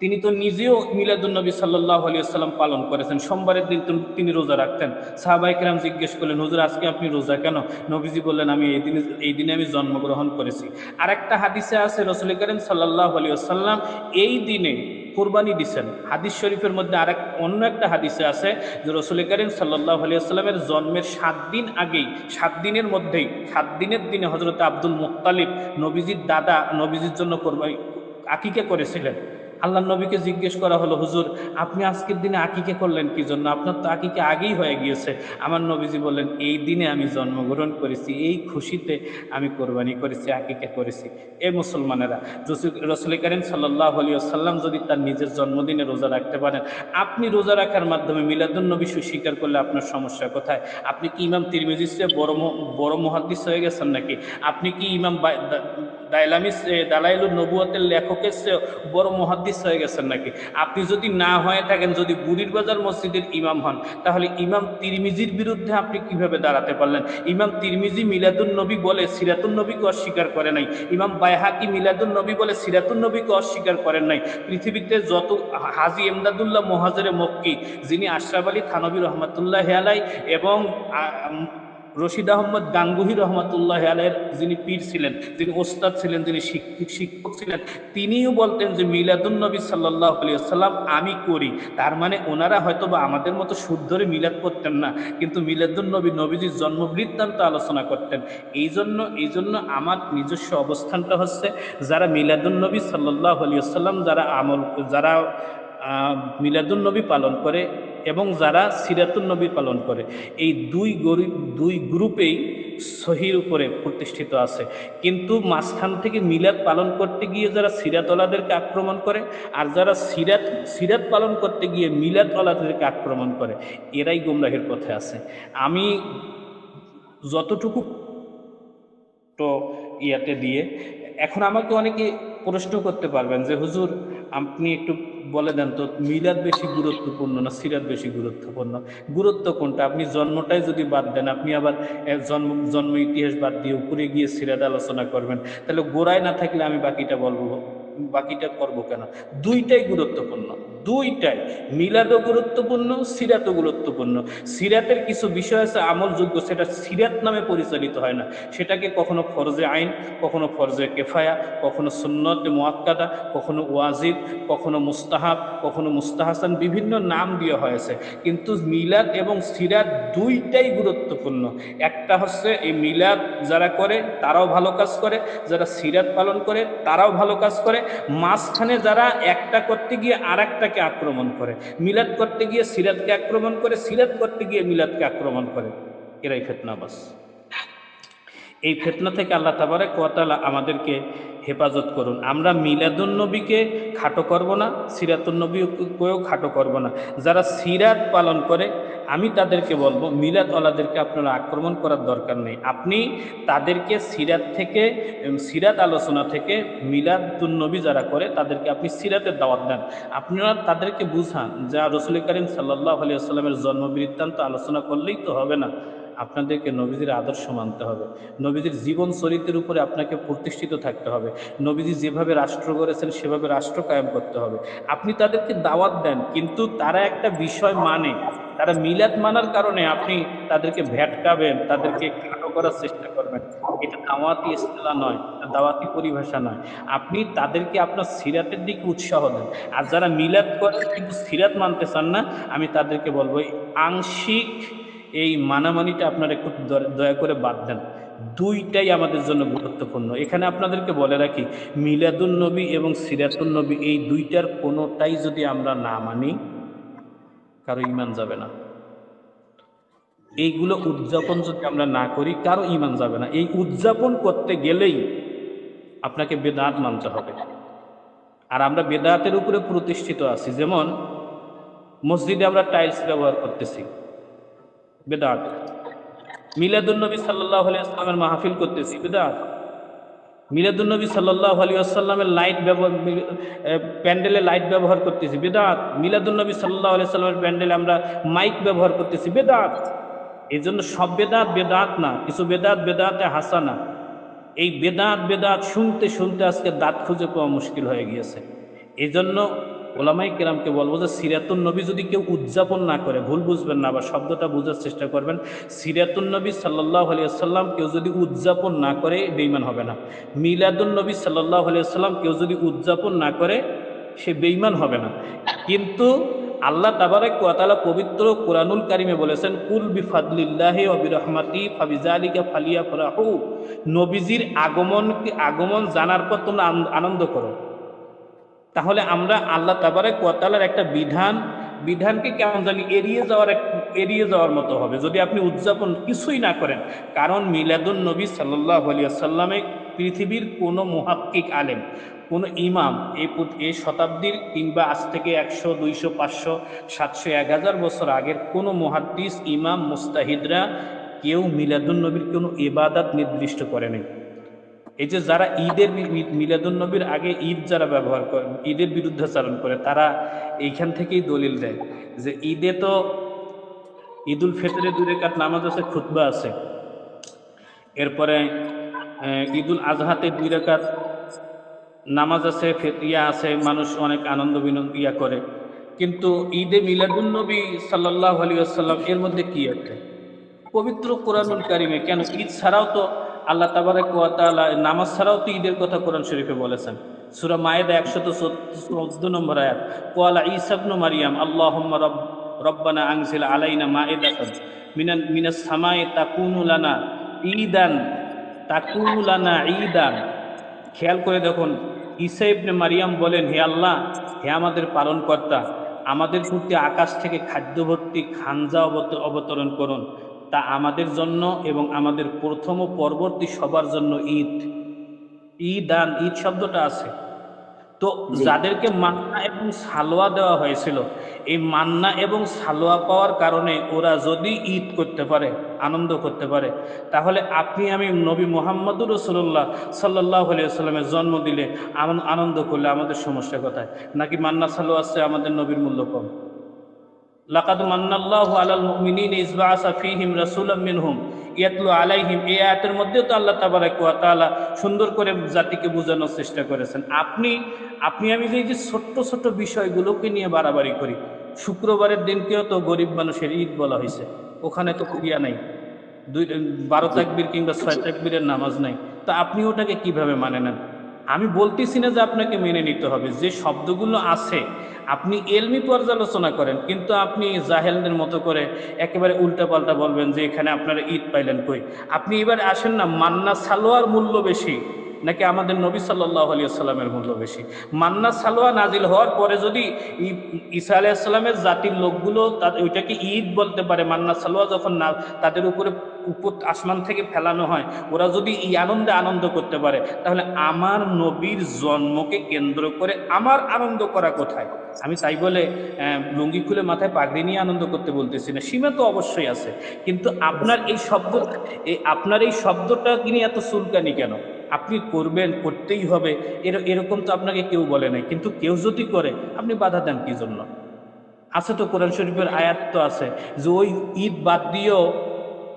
Speaker 2: তিনি তো নিজেও মিলাদুন নবী সাল্লাল্লাহু আলাইহি ওয়াসাল্লাম পালন করেছেন। সোমবারের দিন তিনি রোজা রাখতেন। সাহাবায়ে কেরাম জিজ্ঞেস করলেন, হুজুর আজকে আপনি রোজা কেন? নবীজি বললেন, আমি এই দিনে আমি জন্মগ্রহণ করেছি। আর একটা হাদিসে আছে রাসূল করিম সাল্লাল্লাহু আলাইহি ওয়াসাল্লাম এই দিনে কোরবানি দিছেন। হাদিস শরীফের মধ্যে অন্য একটা হাদিসে আছে যে রাসূল করিম সাল্লাল্লাহু আলাইহি ওয়াসাল্লামের জন্মের 7 দিন আগেই, 7 দিনের মধ্যেই, 7 দিনের দিনে হযরত আব্দুল মুত্তালিব নবীজির দাদা নবীজির জন্য কোরবানি আকিকা করেছিলেন। আল্লাহ নবীকে জিজ্ঞেস করা হলো, হুজুর আপনি আজকের দিনে আকিকা করলেন কি জন্য? আপনার তো আকিকা আগেই হয়ে গিয়েছে। আমার নবীজি বললেন, এই দিনে আমি জন্মগ্রহণ করেছি, এই খুশিতে আমি কোরবানি করেছি, আকিকা করেছি। এ মুসলমানেরা, রাসূল করিম সাল্লাল্লাহু আলাইহি ওয়াসাল্লাম যদি তার নিজের জন্মদিনে রোজা রাখতে পারেন, আপনি রোজা রাখার মাধ্যমে মিলাদুন নবী স্বীকার করলে আপনার সমস্যা কোথায়? আপনি কি ইমাম তিরমিজির চেয়ে বড় মুহাদ্দিস হয়ে গেছেন নাকি? আপনি কি ইমাম দালাইলুন নবুয়তের লেখকের চেয়ে বড় মুহাদ্দিস হয়ে গেছেন নাকি? আপনি যদি না হয়ে থাকেন, যদি বুড়ির বাজার মসজিদের ইমাম হন, তাহলে ইমাম তিরমিজির বিরুদ্ধে আপনি কিভাবে দাঁড়াতে পারলেন? ইমাম তিরমিজি মিলাদুন নবী বলে সিরাতুন নবীকে অস্বীকার করে নাই। ইমাম বাইহাকি মিলাদুন নবী বলে সিরাতুন নবীকে অস্বীকার করেন নাই। পৃথিবীতে যত হাজী এমদাদুল্লাহ মুহাজিরে মক্কি, যিনি আশরাফ আলী থানভী রহমাতুল্লাহি আলাইহি এবং রশিদ আহমদ গাঙ্গুহি রহমাতুল্লাহ আলাইহির যিনি পীর ছিলেন, যিনি ওস্তাদ ছিলেন, যিনি শিক্ষক ছিলেন, তিনিও বলতেন যে মিলাদুন নবী সাল্লাল্লাহু আলাইহি ওয়াসাল্লাম আমি করি। তার মানে ওনারা হয়তো বা আমাদের মতো শুদ্ধরে মিলাদ করতেন না, কিন্তু মিলাদুন নবী নবীজির জন্ম বৃত্তান্ত আলোচনা করতেন। এই জন্য আমার নিজস্ব অবস্থানটা হচ্ছে, যারা মিলাদুন নবী সাল্লাল্লাহু আলাইহি ওয়াসাল্লাম যারা মিলাদুন নবী পালন করে এবং যারা সিরাতুন নবী পালন করে, এই দুই গ্রুপেই সহির উপরে প্রতিষ্ঠিত আছে। কিন্তু মাঝখান থেকে মিলাদ পালন করতে গিয়ে যারা সিরাতওয়ালাদেরকে আক্রমণ করে, আর যারা সিরাত পালন করতে গিয়ে মিলাদওয়ালাদেরকে আক্রমণ করে, এরাই গুমরাহির পথে আছে। আমি যতটুকু তো ইয়াতে দিয়ে, এখন আমাকে অনেকে প্রশ্ন করতে পারবেন যে হুজুর আপনি একটু বলে দেন তো, মিলাদ বেশি গুরুত্বপূর্ণ না সিরাত বেশি গুরুত্বপূর্ণ? গুরুত্ব কোনটা? আপনি জন্মটাই যদি বাদ দেন, আপনি আবার জন্ম ইতিহাস বাদ দিয়ে উপরে গিয়ে সিরাত আলোচনা করবেন, তাহলে গোড়ায় না থাকলে আমি বাকিটা করবো কেন? দুইটাই গুরুত্বপূর্ণ, দুইটাই। মিলাদও গুরুত্বপূর্ণ, সিরাতও গুরুত্বপূর্ণ। সিরাতের কিছু বিষয় আছে আমলযোগ্য, সেটা সিরাত নামে পরিচালিত হয় না। সেটাকে কখনো ফরজে আইন, কখনো ফরজে কেফায়া, কখনো সুন্নতে মুআক্কাদা, কখনো ওয়াজিব, কখনো মুস্তাহাব, কখনো মুস্তাহাসান, বিভিন্ন নাম দেওয়া হয়েছে। কিন্তু মিলাদ এবং সিরাত দুইটাই গুরুত্বপূর্ণ। একটা হচ্ছে এই মিলাদ যারা করে তারাও ভালো কাজ করে, যারা সিরাত পালন করে তারাও ভালো কাজ করে। মাঝখানে যারা একটা করতে গিয়ে আর একটাকে আক্রমণ করে, মিলাদ করতে গিয়ে সিরাতকে আক্রমণ করে, সিরাত করতে গিয়ে মিলাদকে আক্রমণ করে, এরাই ফিতনাবাজ। এই ফিতনা থেকে আল্লাহ তাবারক ওয়া তাআলা আমাদেরকে হেফাজত করুন। আমরা মিলাদুন নবীকে খাটো করব না, সিরাতুন নবীকেও খাটো করব না। যারা সিরাত পালন করে আমি তাদেরকে বলবো, মিলাদওয়ালাদেরকে আপনারা আক্রমণ করার দরকার নেই। আপনি তাদেরকে সিরাত আলোচনা থেকে মিলাদুন নবী যারা করে তাদেরকে আপনি সিরাতের দাওয়াত দেন। আপনারা তাদেরকে বুঝান যা রাসূল করিম সাল্লাল্লাহু আলাইহি ওয়াসাল্লামের জন্ম বৃত্তান্ত আলোচনা করলেই তো হবে না, আপনাদেরকে নবীজির আদর্শ মানতে হবে, নবীজির জীবন চরিত্রের উপরে আপনাকে প্রতিষ্ঠিত থাকতে হবে, নবীজি যেভাবে রাষ্ট্র গড়েছেন সেভাবে রাষ্ট্র কায়েম করতে হবে। আপনি তাদেরকে দাওয়াত দেন, কিন্তু তারা একটা বিষয় মানে, তারা মিলাদ মানার কারণে আপনি তাদেরকে ভেটকাবেন, তাদেরকে খাটো করার চেষ্টা করবেন, এটা দাওয়াতি ইসতিলাহ নয়, দাওয়াতি পরিভাষা নয়। আপনি তাদেরকে আপনার সিরাতের দিকে উৎসাহ দেন। আর যারা মিলাদ করে কিন্তু সিরাত মানতে চান না, আমি তাদেরকে বলবো আংশিক এই মানামানিটা আপনারা একটু দয়া করে বাদ দেন। দুইটাই আমাদের জন্য গুরুত্বপূর্ণ। এখানে আপনাদেরকে বলে রাখি, মিলাদুন নবী এবং সিরাতুন নবী এই দুইটার কোনোটাই যদি আমরা না মানি, কারো ঈমান যাবে না। এইগুলো উদযাপন যদি আমরা না করি কারো ঈমান যাবে না। এই উদযাপন করতে গেলেই আপনাকে বেদাত মানতে হবে। আর আমরা বেদাতের উপরে প্রতিষ্ঠিত আছি। যেমন মসজিদে আমরা টাইলস ব্যবহার করতেছি, বেদাত। মিলাদুন্নবী সাল্লাল্লাহু আলাইহি ওয়াসাল্লামের মাহফিল করতেছি, বেদাত। মিলাদুন্নবী সাল্লাল্লাহু আলাইহি ওয়াসাল্লামের প্যান্ডেলে লাইট ব্যবহার করতেছি, বেদাত। মিলাদুন্নবী সাল্লাল্লাহু আলাইহি ওয়াসাল্লামের প্যান্ডেলে আমরা মাইক ব্যবহার করতেছি, বেদাত। এই জন্য সব বেদাত বেদাত না, কিছু বেদাত বেদাতে হাসানা। এই বেদাত বেদাত শুনতে শুনতে আজকে দাঁত খুঁজে পাওয়া মুশকিল হয়ে গিয়েছে। এই জন্য ওলামাই কেরামকে বলবো যে সিরাতুন নবী যদি কেউ উদযাপন না করে, ভুল বুঝবেন না, আবার শব্দটা বোঝার চেষ্টা করবেন। সিরাতুন নবী সাল্লাল্লাহু আলাইহি ওয়াসাল্লাম কেউ যদি উদযাপন না করে বেঈমান হবে না। মিলাদুন নবী সাল্লাল্লাহু আলাইহি ওয়াসাল্লাম কেউ যদি উদযাপন না করে সে বেঈমান হবে না। কিন্তু আল্লাহ তাবারাক ওয়া তাআলা পবিত্র কোরআনুল কারিমে বলেছেন, কুল বিফাদলিল্লাহি ওয়া বিরহমাতি ফাবিযালিকা ফালিয়াফরাহু। নবীজির আগমন জানার পর তোমরা আনন্দ করো। তাহলে আমরা আল্লাহ তাবারাক ওয়া তাআলার একটা বিধানকে কেমন জানি এড়িয়ে যাওয়ার মতো হবে যদি আপনি উদযাপন কিছুই না করেন। কারণ মিলাদুন নবী সাল্লাল্লাহু আলাইহি ওয়াসাল্লামে পৃথিবীর কোনো মুহাক্কিক আলেম, কোনো ইমাম, এই শতাব্দীর কিংবা আজ থেকে 100, 200, 500, 700, 1000 বছর আগের কোনো মুহাদ্দিস, ইমাম, মুস্তাহিদরা কেউ মিলাদুন নবীর কোনো ইবাদত নির্দিষ্ট করে নেই। এই যে যারা মিলাদুন নবীর আগে ঈদ যারা ব্যবহার করে, ঈদের বিরুদ্ধাচারণ করে, তারা এইখান থেকেই দলিল দেয় যে ঈদে তো ঈদুল ফিতরে 2 রাকাত নামাজ আছে, খুতবা আছে। এরপরে ঈদুল আজহাতে 2 রাকাত নামাজ আছে, ফিতরিয়া আছে, মানুষ অনেক আনন্দ বিনোদন করে। কিন্তু ঈদে মিলাদুন নবী সাল্লাল্লাহু আলাইহি ওয়াসাল্লাম এর মধ্যে কি আছে? পবিত্র কোরআনুল কারিমে কেন ঈদ ছাড়াও তো আল্লাহ তাবারাক ওয়া তাআলা নামাজ ছাড়াও তো ঈদের কথা কোরআন শরীফে বলেছেন। সূরা মায়েদা 114 নম্বর আয়াত, ক্বালা ঈসা ইবনু মারইয়াম আল্লাহুম্মা রব্বানা আনজিল আলাইনা মাইদাতান মিনাস সামাই তাকুনু লানা ঈদান। খেয়াল করে দেখুন, ঈসা ইবনে মারইয়াম বলেন, হে আল্লাহ, হে আমাদের পালনকর্তা, আমাদের প্রতি আকাশ থেকে খাদ্য ভর্তি খানজা অবতরণ করুন, তা আমাদের জন্য এবং আমাদের প্রথম ও পরবর্তী সবার জন্য ঈদ শব্দটা আছে। তো যাদেরকে মান্না এবং সালোয়া দেওয়া হয়েছিল, এই মান্না এবং সালোয়া পাওয়ার কারণে ওরা যদি ঈদ করতে পারে, আনন্দ করতে পারে, তাহলে আপনি আমি নবী মুহাম্মদুর রাসূলুল্লাহ সাল্লাল্লাহু আলাইহি ওয়াসাল্লামের জন্ম দিলে আনন্দ করলে আমাদের সমস্যা কোথায়? নাকি মান্না সালোয়া আছে আমাদের নবীর মূল্য কম? লাকাদ মান্নাল্লাহু আলাল মুমিনিনা ইয বাআসা ফীহিম রাসূলাম মিনহুম ইয়াতলু আলাইহিম। এই আয়াতের মধ্যেও তো আল্লাহ তাবারাক ওয়া তাআলা সুন্দর করে জাতিকে বোঝানোর চেষ্টা করেছেন। আপনি আমি যে ছোট্ট ছোট্ট বিষয়গুলোকে নিয়ে বাড়াবাড়ি করি। শুক্রবারের দিনকেও তো গরিব মানুষের ঈদ বলা হয়েছে, ওখানে তো ক্রিয়া নাই, 12 তাকবীর কিংবা 6 তাকবীরের নামাজ নাই। তো আপনি ওটাকে কিভাবে মানে নেন? আমি বলতেছি না যে আপনাকে মেনে নিতে হবে, যে শব্দগুলো আছে আপনি এলমি পর্যালোচনা করেন, কিন্তু আপনি জাহেলদের মতো করে একেবারে উল্টাপাল্টা বলবেন যে এখানে আপনারা ঈদ পাইলেন কই? আপনি এবার আসেন না, মান্না সালোয়ার মূল্য বেশি নাকি আমাদের নবী সাল্লাল্লাহু আলাইহি ওয়াসাল্লামের মূল্য বেশি? মান্না সালোয়া নাজিল হওয়ার পরে যদি ঈসা আলাইহিস সালামের জাতির লোকগুলো ওইটাকে ঈদ বলতে পারে, মান্না সালোয়া যখন না তাদের উপরে আসমান থেকে ফেলানো হয়, ওরা যদি এই আনন্দে আনন্দ করতে পারে, তাহলে আমার নবীর জন্মকে কেন্দ্র করে আমার আনন্দ করা কোথায়? আমি তাই বলে লুঙ্গি খুলে মাথায় পাগড়ি নিয়ে আনন্দ করতে বলতেছি না, সীমা তো অবশ্যই আছে। কিন্তু আপনার এই শব্দটা কিনে এত চুলকানি কেন? আপনি করবেন, করতেই হবে, এরকম তো আপনাকে কেউ বলে নাই। কিন্তু কেউ যদি করে আপনি বাধা দেন কি জন্য? আছে তো কোরআন শরীফের আয়াত তো আছে যে ওই ঈদ বাদ দিয়েও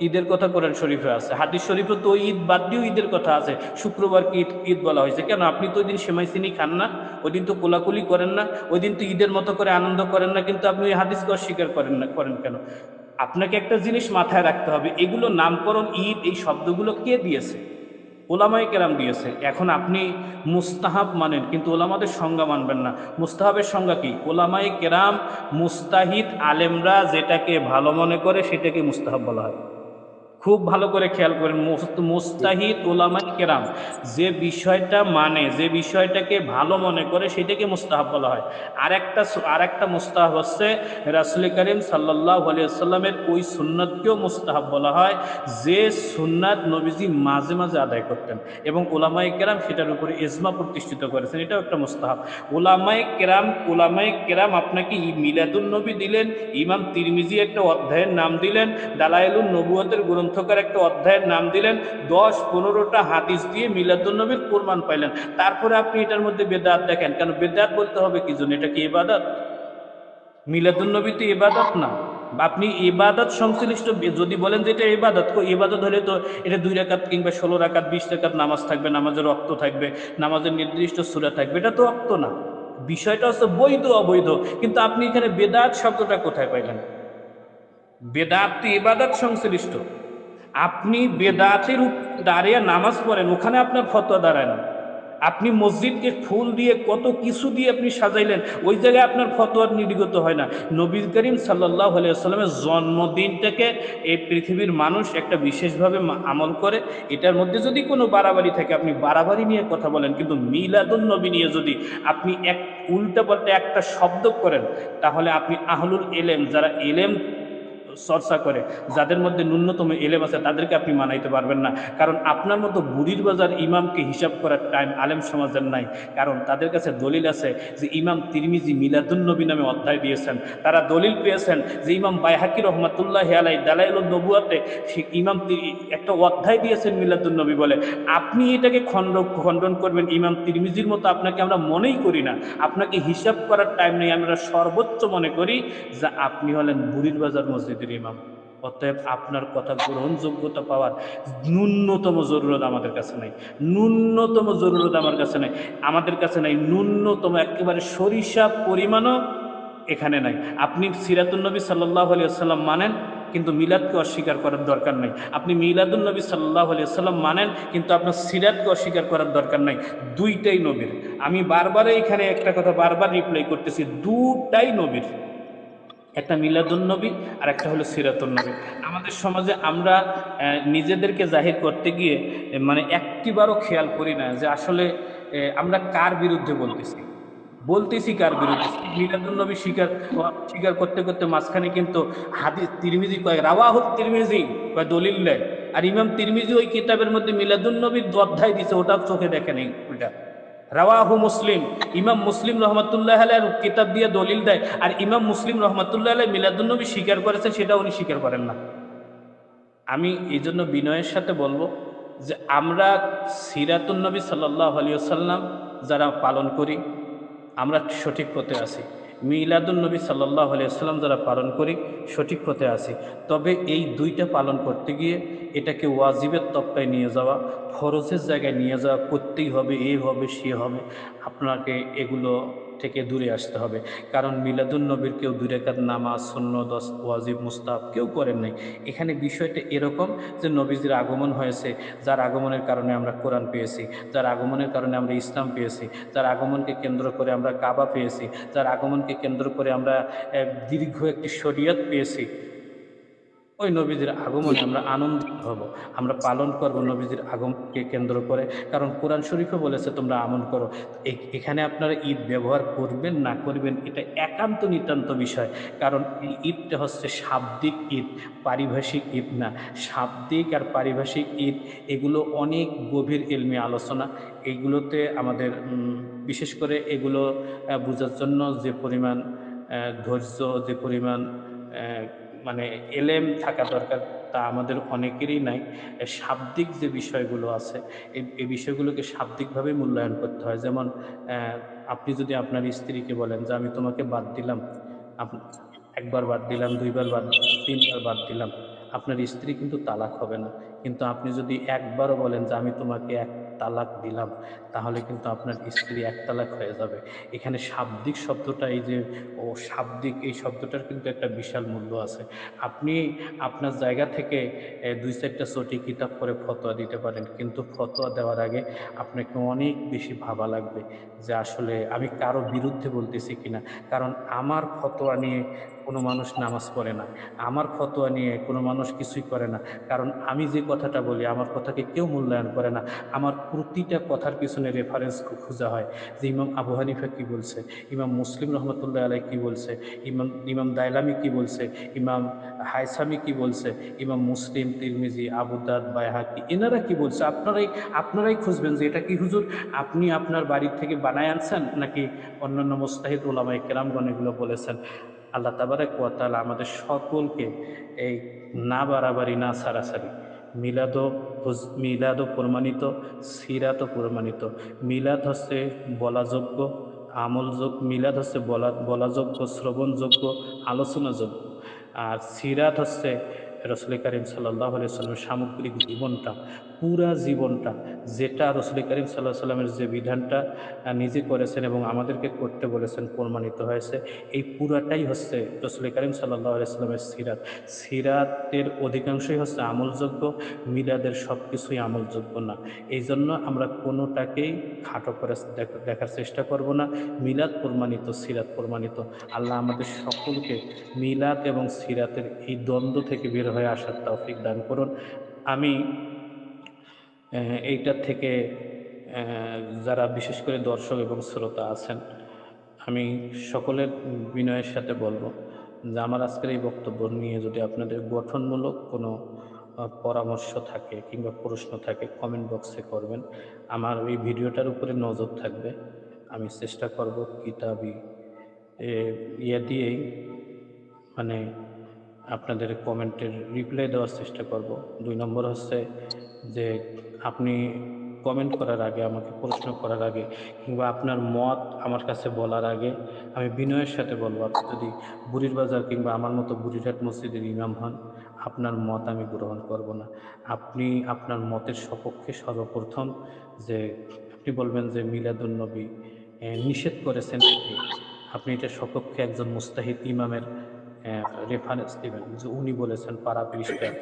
Speaker 2: ঈদের কথা কোরআন শরীফে আছে, হাদিস শরীফে তো ওই ঈদ বাদ দিয়েও ঈদের কথা আছে। শুক্রবারকে ঈদ বলা হয়েছে কেন? আপনি তো ওই দিন সেমাই চিনি খান না, ওই দিন তো কোলাকুলি করেন না, ওই দিন তো ঈদের মতো করে আনন্দ করেন না, কিন্তু আপনি ওই হাদিসকে অস্বীকার করেন কেন? আপনাকে একটা জিনিস মাথায় রাখতে হবে, এগুলো নামকরণ ঈদ এই শব্দগুলো কে দিয়েছে? ওলামায়ে কেরাম দিয়েছে। এখন আপনি মুস্তাহাব মানেন কিন্তু ওলামাদের সংজ্ঞা মানবেন না। মুস্তাহাবের সংজ্ঞা কি? ওলামায়ে কেরাম, মুস্তাহিদ আলেমরা যেটাকে ভালো মনে করে সেটাকে মুস্তাহাব বলা হয়। খুব ভালো করে খেয়াল করেন,
Speaker 1: জি।
Speaker 2: মুস্তাহিদ ওলামায়ে কেরাম যে বিষয়টা মানে, যে বিষয়টাকে ভালো মনে করে সেটাকে মুস্তাহাব বলা হয়। আর একটা মুস্তাহাব হচ্ছে রাসূল করিম সাল্লাল্লাহু আলাইহি ওয়াসাল্লামের ওই সুন্নাতকেও মুস্তাহাব বলা হয়, যে সুন্নাত নবীজি মাঝে মাঝে আদায় করতেন এবং ওলামায়ে কেরাম সেটার উপরে ইজমা প্রতিষ্ঠিত করেছেন, এটাও একটা মুস্তাহাব। ওলামায়ে কেরাম আপনাকে মিলাদুন নবী দিলেন, ইমাম তিরমিজি একটা অধ্যায়ের নাম দিলেন, দালাইলুন নবুয়তের গ্রন্থকার একটা অধ্যায়ের নাম দিলেন, 10-15টা হাদিস দিয়ে মিলাদুন্নবীর প্রমাণ পাইলেন, তারপরে আপনি এটার মধ্যে বেদাত দেখেন কেন? বেদাত বলতে হবে কি জন্য? এটা কি ইবাদত? মিলাদুন্নবী তো ইবাদত না। আপনি ইবাদত সংশ্লিষ্ট যদি বলেন যে এটা ইবাদত, ইবাদত হলে তো এটা 2 রাকাত কিংবা 16 রাকাত 20 রাকাত নামাজ থাকবে, নামাজের রক্ত থাকবে, নামাজের নির্দিষ্ট সূরা থাকবে, এটা তো রক্ত না। বিষয়টা হচ্ছে বৈধ অবৈধ। কিন্তু আপনি এখানে বেদাত শব্দটা কোথায় পাইলেন? বেদাত তো ইবাদত সংশ্লিষ্ট। আপনি বেদাতের উপর দাঁড়িয়ে নামাজ পড়েন, ওখানে আপনার ফতোয়া দাঁড়ায় না। আপনি মসজিদকে ফুল দিয়ে কত কিছু দিয়ে আপনি সাজাইলেন, ওই জায়গায় আপনার ফতোয়ার নির্গত হয় না। নবী করিম সাল্লাল্লাহু আলাইহি ওয়াসাল্লামের জন্মদিনটাকে এই পৃথিবীর মানুষ একটা বিশেষভাবে আমল করে, এটার মধ্যে যদি কোনো বাড়াবাড়ি থাকে আপনি বাড়াবাড়ি নিয়ে কথা বলেন, কিন্তু মিলাদুন নবী নিয়ে যদি আপনি এক উল্টাপাল্টা একটা শব্দ করেন, তাহলে আপনি আহলুল এলেম, যারা এলেম চর্চা করে, যাদের মধ্যে ন্যূনতম এলেম আছে, তাদেরকে আপনি মানাইতে পারবেন না। কারণ আপনার মতো বুড়ির বাজার ইমামকে হিসাব করার টাইম আলেম সমাজের নাই। কারণ তাদের কাছে দলিল আছে যে ইমাম তিরমিজি মিলাদুন্নবী নামে অধ্যায় দিয়েছেন। তারা দলিল পেয়েছেন যে ইমাম বাইহাকি রহমাতুল্লাহি আলাইহি দালাইলুন নবুওয়াতে একটা অধ্যায় দিয়েছেন মিলাদুন্নবী বলে। আপনি এটাকে খণ্ডন করবেন ইমাম তিরমিজির মতো? আপনাকে আমরা মনেই করি না, আপনাকে হিসাব করার টাইম নেই। আমরা সর্বোচ্চ মনে করি যে আপনি হলেন বুড়ির বাজার মসজিদের ইমাম। অতএব আপনার কথা গ্রহণযোগ্যতা পাওয়ার ন্যূনতম জরুরত আমাদের কাছে নাই। ন্যূনতম জরুরত আমাদের কাছে নাই। ন্যূনতম একেবারে সরিষা পরিমাণও এখানে নাই। আপনি সিরাতুন নবী সাল্লাল্লাহু আলাইহি ওয়াসাল্লাম মানেন, কিন্তু মিলাদকে অস্বীকার করার দরকার নাই। আপনি মিলাদুন নবী সাল্লাল্লাহু আলাইহি ওয়াসাল্লাম মানেন, কিন্তু আপনার সিরাতকে অস্বীকার করার দরকার নাই। দুইটাই নবীর। আমি বারবার এখানে একটা কথা বারবার রিপ্লাই করতেছি, দুটাই নবীর। একটা মিলাদুন্নবী আর একটা হলো সিরাতুন্নবী। আমাদের সমাজে আমরা নিজেদেরকে জাহির করতে গিয়ে মানে একটিবারও খেয়াল করি না যে আসলে আমরা কার বিরুদ্ধে বলতেছি কার বিরুদ্ধে। মিলাদুন্নবী স্বীকার করতে করতে মাঝখানে কিন্তু হাদিস তিরমিজি কয় রাওয়াহুত তিরমিজি কয় দলিল দেয়, আর ইমাম তিরমিজি ওই কিতাবের মধ্যে মিলাদুন্নবীর অধ্যায় দিছে, ওটা চোখে দেখে নেই ওইটা। রাওয়াহু মুসলিম, ইমাম মুসলিম রহমতুল্লাহ আলাইহির কিতাব দিয়ে দলিল দেয়, আর ইমাম মুসলিম রহমতুল্লাহ আলাইহি মিলাদুন্নবী স্বীকার করেছেন, সেটা উনি স্বীকার করেন না। আমি এই জন্য বিনয়ের সাথে বলবো যে আমরা সিরাতুন নবী সাল্লাল্লাহু আলাইহি ওয়াসাল্লাম যারা পালন করি, আমরা সঠিক পথে আছি। মিলাদুন নবী সাল্লাল্লাহু আলাইহি ওয়াসাল্লাম যারা পালন করি, সঠিক পথে আছি। তবে এই দুইটা পালন করতে গিয়ে এটাকে ওয়াজিবের তক্তায় নিয়ে যাওয়া, ফরজের জায়গায় নিয়ে যাওয়া, করতেই হবে, এ হবে, সে হবে, আপনাকে এগুলো থেকে দূরে আসতে হবে। কারণ মিলাদুন নবীর কেউ 2 রাকাত নামাজ, সুন্নত, ওয়াজিব, মুস্তাহাব কেউ করেন নাই। এখানে বিষয়টা এরকম যে নবীজির আগমন হয়েছে, যার আগমনের কারণে আমরা কোরআন পেয়েছি, যার আগমনের কারণে আমরা ইসলাম পেয়েছি, যার আগমনকে কেন্দ্র করে আমরা কাবা পেয়েছি, যার আগমনকে কেন্দ্র করে আমরা দীর্ঘ একটি শরীয়ত পেয়েছি। ওই নবীজির
Speaker 1: জি।
Speaker 2: আগমনে আমরা আনন্দিত হব, আমরা পালন করব নবীজির আগমনকে কেন্দ্র করে। কারণ কোরআন শরীফও বলেছে তোমরা আমল করো। এখানে আপনারা ঈদ ব্যবহার করবেন না করবেন এটা একান্ত নিতান্ত বিষয়। কারণ এই ঈদটা হচ্ছে শাব্দিক ঈদ, পারিভাষিক ঈদ না। শাব্দিক আর পারিভাষিক ঈদ এগুলো অনেক গভীর ইলমি আলোচনা। এইগুলোতে আমাদের বিশেষ করে এগুলো বোঝার জন্য যে পরিমাণ ধৈর্য, যে পরিমাণ মানে এলেম থাকা দরকার, তা আমাদের অনেকেরই নাই। শাব্দিক যে বিষয়গুলো আছে, এই বিষয়গুলোকে শাব্দিকভাবে মূল্যায়ন করতে হয়। যেমন আপনি যদি আপনার স্ত্রীকে বলেন যে আমি তোমাকে বাদ দিলাম, একবার বাদ দিলাম, 2বার বাদ দিলাম, 3বার বাদ দিলাম, আপনার স্ত্রী কিন্তু তালাক হবে না। কিন্তু আপনি যদি একবারও বলেন যে আমি তোমাকে এক তালাক দিলাম, তাহলে কিন্তু আপনার স্ত্রী এক তালাক হয়ে যাবে। এখানে শাব্দিক শব্দটা, এই যে শাব্দিক, এই শব্দটার কিন্তু একটা বিশাল মূল্য আছে। আপনি আপনার জায়গা থেকে 2-4টা চটি কিতাব করে ফতোয়া দিতে পারেন, কিন্তু ফতোয়া দেওয়ার আগে আপনাকে অনেক বেশি ভাবা লাগবে যে আসলে আমি কারো বিরুদ্ধে বলতেছি কিনা। কারণ আমার ফতোয়া নিয়ে কোনো মানুষ নামাজ পড়ে না, আমার ফতোয়া নিয়ে কোনো মানুষ কিছুই করে না। কারণ আমি যে কথাটা বলি আমার কথাকে কেউ মূল্যায়ন করে না। আমার প্রতিটা কথার পিছনে রেফারেন্স খোঁজা হয় যে ইমাম আবু হানিফা কী বলছে, ইমাম মুসলিম রহমতুল্লাহ আলাইহি কী বলছে, ইমাম ইমাম দাইলামি কী বলছে, ইমাম হায়সামি কী বলছে, ইমাম মুসলিম, তিরমিজি, আবু দাউদ, বাইহাকি এনারা কী বলছে। আপনারাই খুঁজবেন যে এটা কি হুজুর আপনি আপনার বাড়ি থেকে বানায় আনছেন নাকি অন্যান্য মুজতাহিদ উলামায়ে কেরামগণ এগুলো বলেছেন। আল্লাহ তাবারাক ওয়া তাআলা আমাদের সকলকে এই না বাড়াবাড়ি না ছাড়াছাড়ি, মিলাদও প্রমাণিত, সিরাতও প্রমাণিত। মিলাদ হচ্ছে বলাযোগ্য, মিলাদ হচ্ছে বলাযোগ্য, শ্রবণযোগ্য, আলোচনাযোগ্য। আর সিরাত হচ্ছে রসুল করিম সাল্লাল্লাহু আলাইহি সাল্লামের সামগ্রিক জীবনটা, পুরা জীবনটা, যেটা রসুল করিম সাল্লাল্লাহু আলাইহি সাল্লামের যে বিধানটা নিজে করেছেন এবং আমাদেরকে করতে বলেছেন প্রমাণিত হয়েছে, এই পুরাটাই হচ্ছে রসুল করিম সাল্লাল্লাহু আলাইহি সাল্লামের সিরাত। সিরাতের অধিকাংশই হচ্ছে আমলযোগ্য, মিলাদের সব কিছুই আমলযোগ্য না। এই জন্য আমরা কোনোটাকেই খাটো করে দেখার চেষ্টা করব না। মিলাদ প্রমাণিত, সিরাত প্রমাণিত। আল্লাহ আমাদের সকলকে মিলাদ এবং সিরাতের এই দ্বন্দ্ব থেকে বের হয়ে আসার তৌফিক দান করুন। আমি এইটার থেকে যারা বিশেষ করে দর্শক এবং শ্রোতা আছেন, আমি সকলের বিনয়ের সাথে বলবো যে আমার আজকের এই বক্তব্য নিয়ে যদি আপনাদের গঠনমূলক কোনো পরামর্শ থাকে কিংবা প্রশ্ন থাকে কমেন্ট বক্সে করবেন। আমার এই ভিডিওটার উপরে নজর থাকবে। আমি চেষ্টা করব কিতাবি দিয়েই মানে আপনাদের কমেন্টের রিপ্লাই দেওয়ার চেষ্টা করব। ২ নম্বর হচ্ছে যে আপনি কমেন্ট করার আগে, আমাকে প্রশ্ন করার আগে কিংবা আপনার মত আমার কাছে বলার আগে আমি বিনয়ের সাথে বলব, আপনি যদি বুড়ির বাজার কিংবা আমার মতো বুড়িরহাট মসজিদের ইমাম হন, আপনার মত আমি গ্রহণ করব না। আপনি আপনার মতের সপক্ষে সর্বপ্রথম যে আপনি বলবেন যে মিলাদুন্নবী নিষেধ করেছেন কে? আপনি এটা সপক্ষে একজন মুজতাহিদ ইমামের রেফারেন্স দিবেন যে উনি বলেছেন পাড়া পরিষ্কার,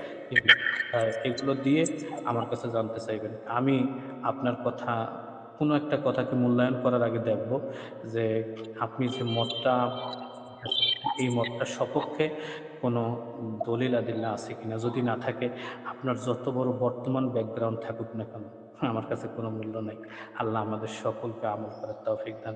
Speaker 2: এগুলো দিয়ে আমার কাছে জানতে চাইবেন। আমি আপনার কথা, কোনো একটা কথাকে মূল্যায়ন করার আগে দেখব যে আপনি যে মতটা, এই মতটার সপক্ষে কোনো দলিল আদিল্লা আছে কিনা। যদি না থাকে, আপনার যত বড় বর্তমান ব্যাকগ্রাউন্ড থাকুক না কেন, আমার কাছে কোনো মূল্য নাই। আল্লাহ আমাদের সকলকে আমল করার তৌফিক দান